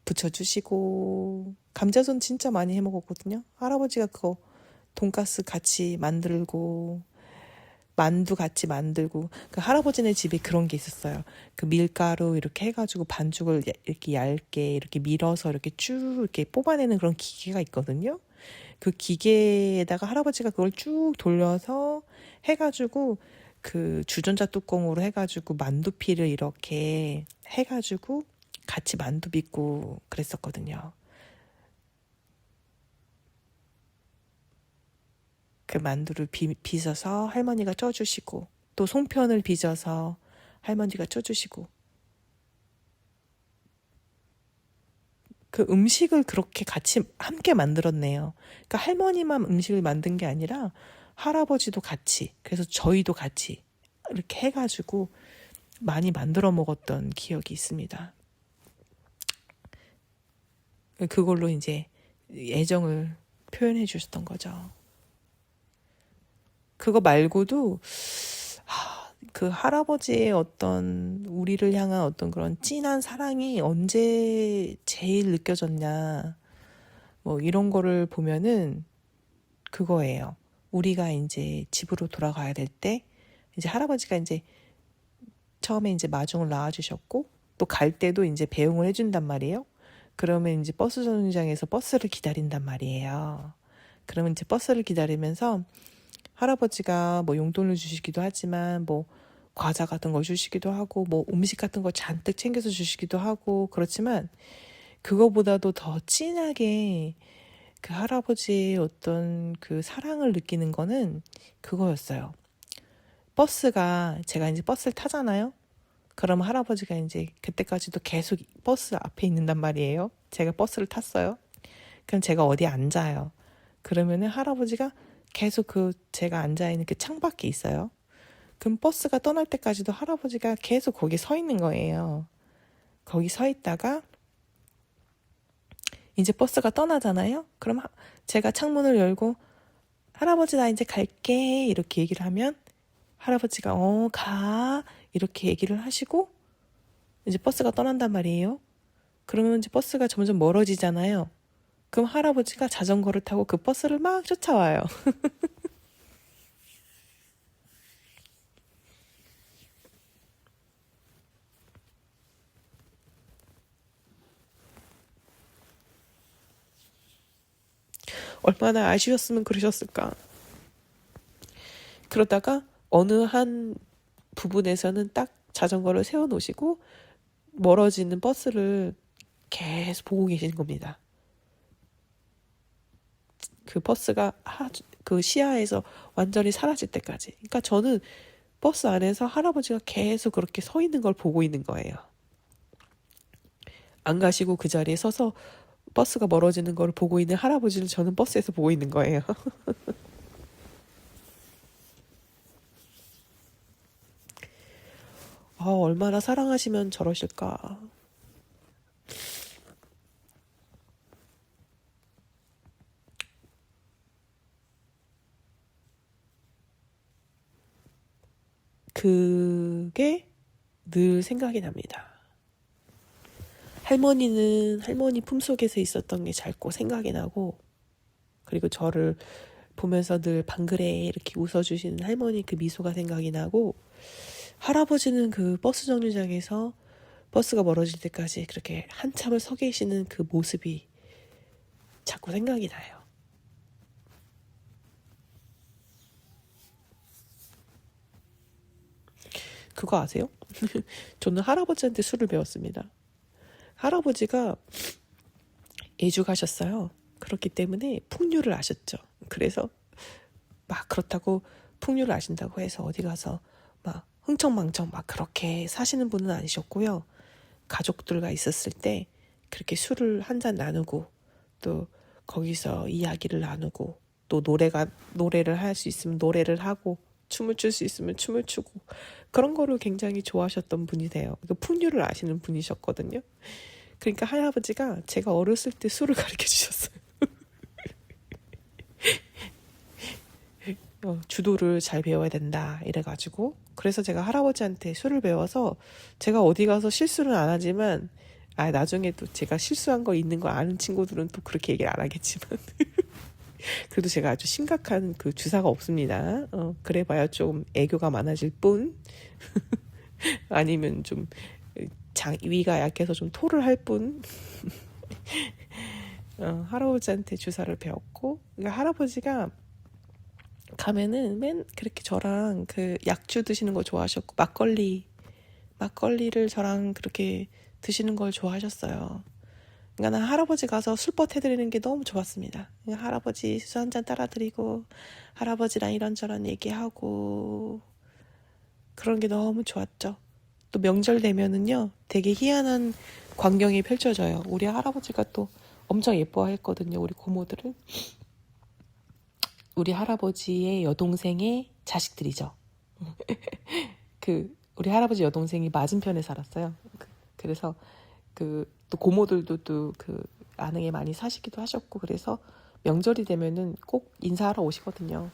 부쳐주시고 감자전 진짜 많이 해먹었거든요. 할아버지가 그거 돈가스 같이 만들고 만두 같이 만들고 그 할아버지네 집에 그런 게 있었어요. 그 밀가루 이렇게 해가지고 반죽을 이렇게 얇게 이렇게 밀어서 이렇게 쭉 이렇게 뽑아내는 그런 기계가 있거든요. 그 기계에다가 할아버지가 그걸 쭉 돌려서 해가지고 그 주전자 뚜껑으로 해가지고 만두피를 이렇게 해가지고 같이 만두 빚고 그랬었거든요. 그 만두를 빚어서 할머니가 쪄주시고 또 송편을 빚어서 할머니가 쪄주시고 그 음식을 그렇게 같이 함께 만들었네요. 그러니까 할머니만 음식을 만든 게 아니라 할아버지도 같이 그래서 저희도 같이 이렇게 해가지고 많이 만들어 먹었던 기억이 있습니다. 그걸로 이제 애정을 표현해 주셨던 거죠. 그거 말고도 그 할아버지의 어떤 우리를 향한 어떤 그런 진한 사랑이 언제 제일 느껴졌냐 뭐 이런 거를 보면은 그거예요. 우리가 이제 집으로 돌아가야 될 때 이제 할아버지가 이제 처음에 이제 마중을 낳아주셨고 또 갈 때도 이제 배웅을 해준단 말이에요. 그러면 이제 버스 정류장에서 버스를 기다린단 말이에요. 그러면 이제 버스를 기다리면서 할아버지가 뭐 용돈을 주시기도 하지만 뭐 과자 같은 거 주시기도 하고 뭐 음식 같은 거 잔뜩 챙겨서 주시기도 하고 그렇지만 그거보다도 더 진하게 그 할아버지의 어떤 그 사랑을 느끼는 거는 그거였어요. 버스가 제가 이제 버스를 타잖아요. 그럼 할아버지가 이제 그때까지도 계속 버스 앞에 있는단 말이에요. 제가 버스를 탔어요. 그럼 제가 어디에 앉아요. 그러면은 할아버지가 계속 그 제가 앉아있는 그 창밖에 있어요. 그럼 버스가 떠날 때까지도 할아버지가 계속 거기 서 있는 거예요. 거기 서 있다가 이제 버스가 떠나잖아요. 그럼 제가 창문을 열고 할아버지 나 이제 갈게 이렇게 얘기를 하면 할아버지가 가 이렇게 얘기를 하시고 이제 버스가 떠난단 말이에요. 그러면 이제 버스가 점점 멀어지잖아요. 그럼 할아버지가 자전거를 타고 그 버스를 막 쫓아와요. 얼마나 아쉬웠으면 그러셨을까. 그러다가 어느 한 부분에서는 딱 자전거를 세워놓으시고 멀어지는 버스를 계속 보고 계시는 겁니다. 그 버스가 그 시야에서 완전히 사라질 때까지. 그러니까 저는 버스 안에서 할아버지가 계속 그렇게 서 있는 걸 보고 있는 거예요. 안 가시고 그 자리에 서서 버스가 멀어지는 걸 보고 있는 할아버지를 저는 버스에서 보고 있는 거예요. 얼마나 사랑하시면 저러실까. 그게 늘 생각이 납니다. 할머니는 할머니 품속에서 있었던 게 자꾸 생각이 나고, 그리고 저를 보면서 늘 방글에 이렇게 웃어주시는 할머니 그 미소가 생각이 나고, 할아버지는 그 버스 정류장에서 버스가 멀어질 때까지 그렇게 한참을 서 계시는 그 모습이 자꾸 생각이 나요. 그거 아세요? 저는 할아버지한테 술을 배웠습니다. 할아버지가 예주 가셨어요. 그렇기 때문에 풍류를 아셨죠. 그래서 막 그렇다고 풍류를 아신다고 해서 어디 가서 막 흥청망청 막 그렇게 사시는 분은 아니셨고요. 가족들과 있었을 때 그렇게 술을 한 잔 나누고 또 거기서 이야기를 나누고 또 노래를 할 수 있으면 노래를 하고 춤을 출 수 있으면 춤을 추고 그런 거를 굉장히 좋아하셨던 분이세요. 풍류를 아시는 분이셨거든요. 그러니까 할아버지가 제가 어렸을 때 술을 가르쳐 주셨어요. 주도를 잘 배워야 된다 이래가지고 그래서 제가 할아버지한테 술을 배워서 제가 어디 가서 실수는 안 하지만 나중에 또 제가 실수한 거 있는 거 아는 친구들은 또 그렇게 얘기를 안 하겠지만 그래도 제가 아주 심각한 그 주사가 없습니다. 그래봐야 좀 애교가 많아질 뿐 아니면 좀 위가 약해서 좀 토를 할 뿐 할아버지한테 주사를 배웠고 그러니까 할아버지가 가면은 그렇게 저랑 그 약주 드시는 거 좋아하셨고 막걸리를 저랑 그렇게 드시는 걸 좋아하셨어요. 그러니까 난 할아버지 가서 술벗 해드리는 게 너무 좋았습니다. 그러니까 할아버지 술 한잔 따라드리고 할아버지랑 이런저런 얘기하고 그런 게 너무 좋았죠. 또 명절 되면은요 되게 희한한 광경이 펼쳐져요. 우리 할아버지가 또 엄청 예뻐했거든요. 우리 고모들을. 우리 할아버지의 여동생의 자식들이죠. 우리 할아버지 여동생이 맞은편에 살았어요. 그래서 또 고모들도 또 안흥에 많이 사시기도 하셨고 그래서 명절이 되면은 꼭 인사하러 오시거든요.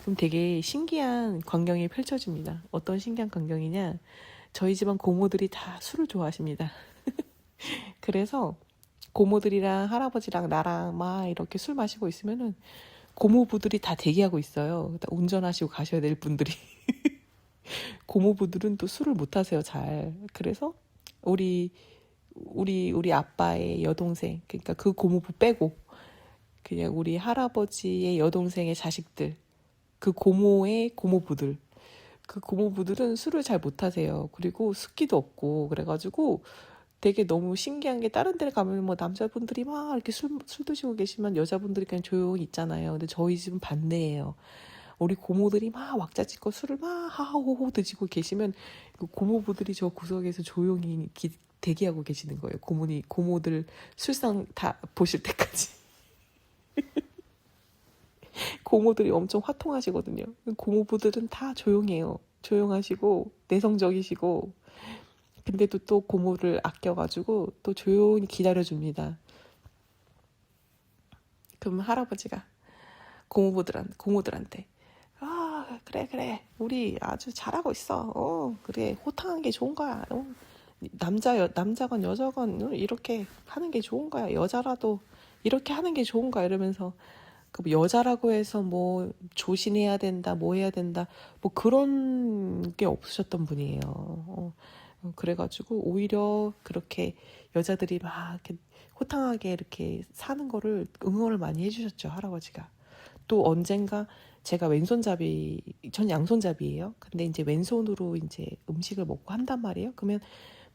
그럼 되게 신기한 광경이 펼쳐집니다. 어떤 신기한 광경이냐? 저희 집안 고모들이 다 술을 좋아하십니다. 그래서 고모들이랑 할아버지랑 나랑 막 이렇게 술 마시고 있으면은 고모부들이 다 대기하고 있어요. 운전하시고 가셔야 될 분들이. 고모부들은 또 술을 못 하세요, 잘. 그래서 우리 아빠의 여동생, 그러니까 그 고모부 빼고 그냥 우리 할아버지의 여동생의 자식들, 그 고모의 고모부들, 그 고모부들은 술을 잘 못 하세요. 그리고 습기도 없고 그래가지고 되게 너무 신기한 게 다른 데를 가면 뭐 남자분들이 막 이렇게 술 드시고 계시면 여자분들이 그냥 조용히 있잖아요. 근데 저희 집은 반대예요. 우리 고모들이 막 왁자지껄 술을 막 하호호 드시고 계시면 그 고모부들이 저 구석에서 조용히 대기하고 계시는 거예요. 고모들 술상 다 보실 때까지. 고모들이 엄청 화통하시거든요. 고모부들은 다 조용해요. 조용하시고 내성적이시고 근데도 또 고모를 아껴가지고 또 조용히 기다려줍니다. 그럼 할아버지가 고모들한테 그래 우리 아주 잘하고 있어. 그래 호탕한 게 좋은 거야. 남자건 여자건 이렇게 하는 게 좋은 거야. 여자라도 이렇게 하는 게 좋은 거야. 이러면서 여자라고 해서 뭐 조신해야 된다, 뭐 해야 된다, 뭐 그런 게 없으셨던 분이에요. 그래가지고 오히려 그렇게 여자들이 막 이렇게 호탕하게 이렇게 사는 거를 응원을 많이 해주셨죠, 할아버지가. 또 언젠가 제가 전 양손잡이예요. 근데 이제 왼손으로 이제 음식을 먹고 한단 말이에요. 그러면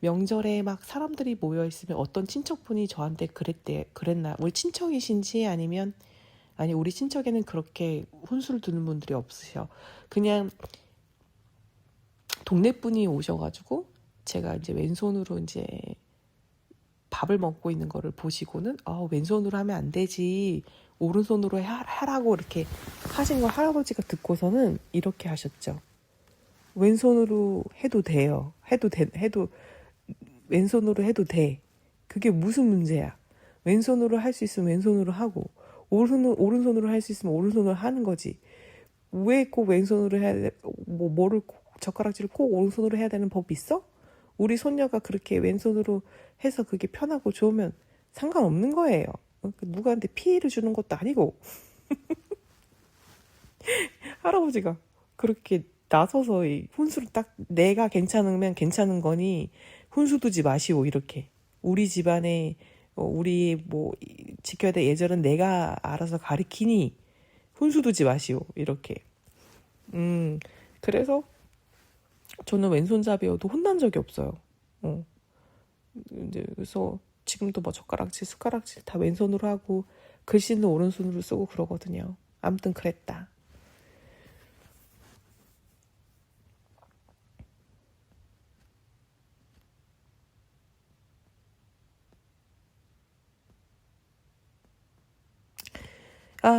명절에 막 사람들이 모여 있으면 어떤 친척분이 저한테 그랬나? 우리 친척이신지 아니면 아니 우리 친척에는 그렇게 혼수를 두는 분들이 없으셔. 그냥 동네 분이 오셔가지고 제가 이제 왼손으로 이제 밥을 먹고 있는 거를 보시고는 왼손으로 하면 안 되지 오른손으로 하라고 이렇게 하신 걸 할아버지가 듣고서는 이렇게 하셨죠. 왼손으로 해도 돼요. 해도 왼손으로 해도 돼. 그게 무슨 문제야? 왼손으로 할 수 있으면 왼손으로 하고 오른손으로 할 수 있으면 오른손으로 하는 거지. 왜 꼭 왼손으로 해야 돼? 젓가락질을 꼭 오른손으로 해야 되는 법 있어? 우리 손녀가 그렇게 왼손으로 해서 그게 편하고 좋으면 상관없는 거예요. 누구한테 피해를 주는 것도 아니고. 할아버지가 그렇게 나서서 이 훈수를 딱 내가 괜찮으면 괜찮은 거니 훈수 두지 마시오 이렇게. 우리 집안에 우리 뭐 지켜야 될 예절은 내가 알아서 가리키니 훈수 두지 마시오 이렇게. 그래서 저는 왼손잡이여도 혼난 적이 없어요. 이제 그래서 지금도 뭐 젓가락질, 숟가락질 다 왼손으로 하고 글씨는 오른손으로 쓰고 그러거든요. 아무튼 그랬다.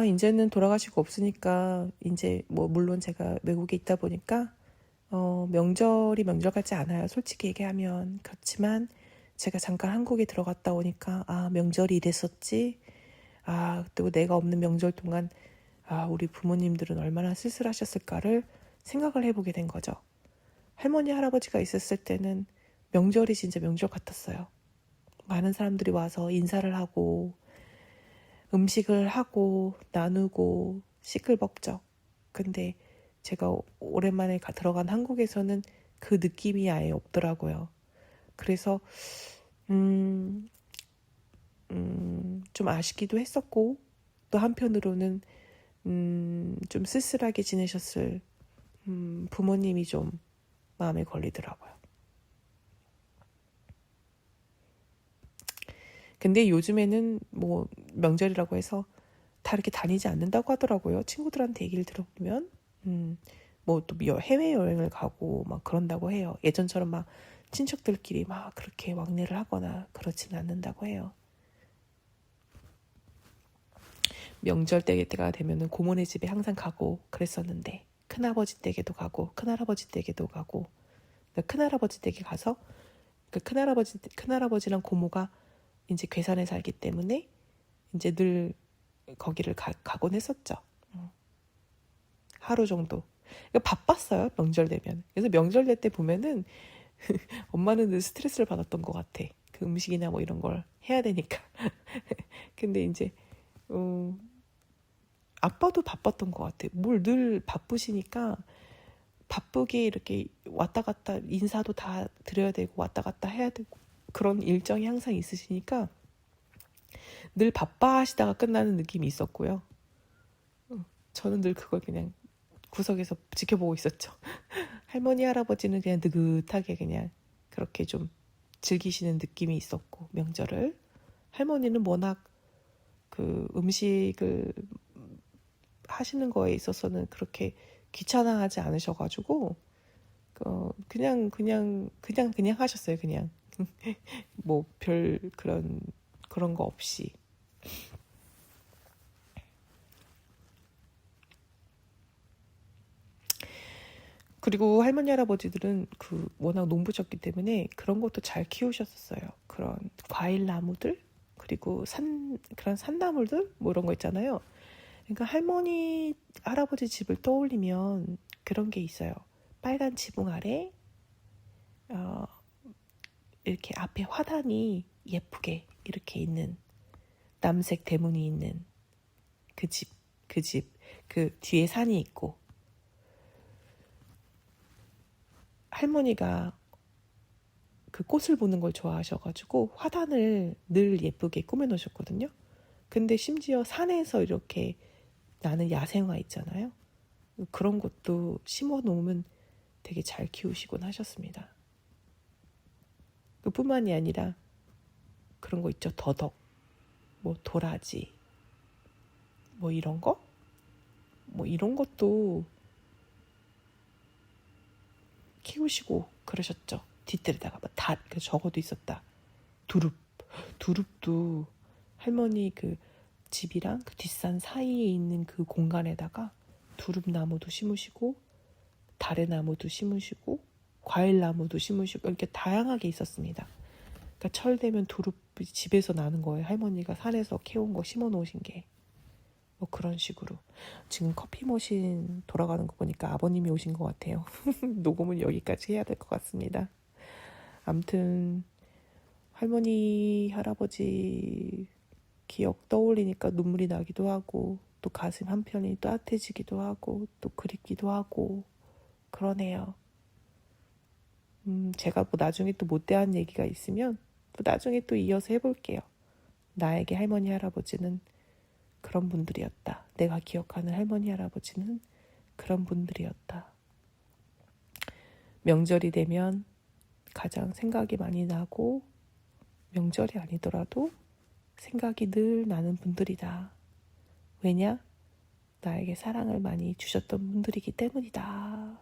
이제는 돌아가시고 없으니까 이제 뭐 물론 제가 외국에 있다 보니까 명절이 명절 같지 않아요. 솔직히 얘기하면. 그렇지만 제가 잠깐 한국에 들어갔다 오니까 명절이 이랬었지. 또 내가 없는 명절 동안 우리 부모님들은 얼마나 쓸쓸하셨을까를 생각을 해보게 된 거죠. 할머니 할아버지가 있었을 때는 명절이 진짜 명절 같았어요. 많은 사람들이 와서 인사를 하고 음식을 하고 나누고 시끌벅적. 근데 제가 오랜만에 들어간 한국에서는 그 느낌이 아예 없더라고요. 그래서 좀 아쉽기도 했었고 또 한편으로는 좀 쓸쓸하게 지내셨을 부모님이 좀 마음에 걸리더라고요. 근데 요즘에는 뭐 명절이라고 해서 다 이렇게 다니지 않는다고 하더라고요. 친구들한테 얘기를 들어보면 뭐 또 해외여행을 가고 막 그런다고 해요. 예전처럼 막 친척들끼리 막 그렇게 왕래를 하거나 그렇지는 않는다고 해요. 명절 때가 되면은 고모네 집에 항상 가고 그랬었는데 큰아버지 댁에도 가고 큰할아버지 댁에도 가고 큰할아버지 댁에 가서 큰할아버지랑 고모가 이제 괴산에 살기 때문에 이제 늘 거기를 가곤 했었죠. 하루 정도. 바빴어요, 명절 되면. 그래서 명절 될 때 보면은 엄마는 늘 스트레스를 받았던 것 같아. 그 음식이나 뭐 이런 걸 해야 되니까. 근데 이제 아빠도 바빴던 것 같아. 뭘 늘 바쁘시니까 바쁘게 이렇게 왔다 갔다 인사도 다 드려야 되고 왔다 갔다 해야 되고 그런 일정이 항상 있으시니까 늘 바빠 하시다가 끝나는 느낌이 있었고요. 저는 늘 그걸 그냥 구석에서 지켜보고 있었죠. 할머니 할아버지는 그냥 느긋하게 그냥 그렇게 좀 즐기시는 느낌이 있었고 명절을 할머니는 워낙 그 음식을 하시는 거에 있어서는 그렇게 귀찮아하지 않으셔가지고 그냥 하셨어요. 그냥 뭐 별 그런 거 없이. 그리고 할머니 할아버지들은 워낙 농부셨기 때문에 그런 것도 잘 키우셨었어요. 그런 과일 나무들 그리고 그런 산나물들 뭐 이런 거 있잖아요. 그러니까 할머니 할아버지 집을 떠올리면 그런 게 있어요. 빨간 지붕 아래 이렇게 앞에 화단이 예쁘게 이렇게 있는 남색 대문이 있는 그 뒤에 산이 있고 할머니가 그 꽃을 보는 걸 좋아하셔가지고 화단을 늘 예쁘게 꾸며놓으셨거든요. 근데 심지어 산에서 이렇게 나는 야생화 있잖아요. 그런 것도 심어놓으면 되게 잘 키우시곤 하셨습니다. 그뿐만이 아니라 그런 거 있죠. 더덕, 뭐 도라지, 뭐 이런 거? 뭐 이런 것도 키우시고 그러셨죠. 뒷뜰에다가 그 적어도 있었다. 두릅도 할머니 그 집이랑 그 뒷산 사이에 있는 그 공간에다가 두릅나무도 심으시고 다래나무도 심으시고 과일나무도 심으시고 이렇게 다양하게 있었습니다. 그러니까 철 되면 두릅이 집에서 나는 거예요. 할머니가 산에서 캐온 거 심어 놓으신 게. 뭐 그런 식으로. 지금 커피 머신 돌아가는 거 보니까 아버님이 오신 것 같아요. 녹음은 여기까지 해야 될 것 같습니다. 아무튼 할머니, 할아버지 기억 떠올리니까 눈물이 나기도 하고 또 가슴 한편이 따뜻해지기도 하고 또 그립기도 하고 그러네요. 제가 뭐 나중에 또 못대한 얘기가 있으면 또 나중에 또 이어서 해볼게요. 나에게 할머니, 할아버지는 그런 분들이었다. 내가 기억하는 할머니, 할아버지는 그런 분들이었다. 명절이 되면 가장 생각이 많이 나고 명절이 아니더라도 생각이 늘 나는 분들이다. 왜냐? 나에게 사랑을 많이 주셨던 분들이기 때문이다.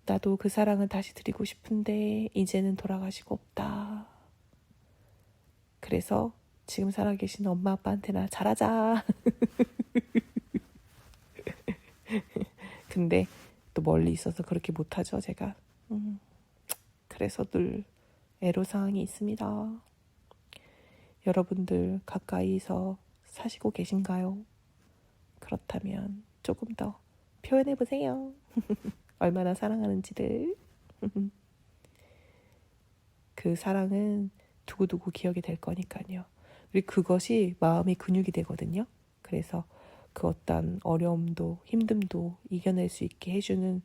나도 그 사랑을 다시 드리고 싶은데 이제는 돌아가시고 없다. 그래서 지금 살아계신 엄마 아빠한테나 잘하자. 근데 또 멀리 있어서 그렇게 못하죠, 제가. 그래서 늘 애로사항이 있습니다. 여러분들 가까이서 사시고 계신가요? 그렇다면 조금 더 표현해보세요. 얼마나 사랑하는지를. 그 사랑은 두고두고 기억이 될 거니까요. 그리고 그것이 마음의 근육이 되거든요. 그래서 그 어떤 어려움도 힘듦도 이겨낼 수 있게 해주는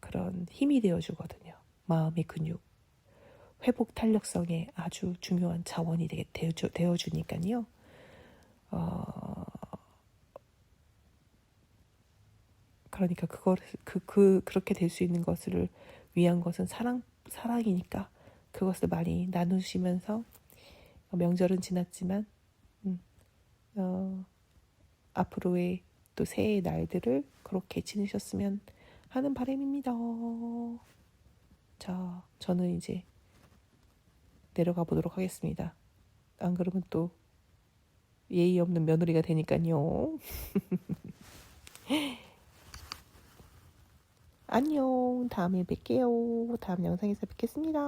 그런 힘이 되어주거든요. 마음의 근육. 회복 탄력성에 아주 중요한 자원이 되어주니까요. 그러니까 그렇게 될 수 있는 것을 위한 것은 사랑이니까 그것을 많이 나누시면서 명절은 지났지만 앞으로의 또 새해의 날들을 그렇게 지내셨으면 하는 바람입니다. 자, 저는 이제 내려가 보도록 하겠습니다. 안 그러면 또 예의 없는 며느리가 되니까요. 안녕. 다음에 뵐게요. 다음 영상에서 뵙겠습니다.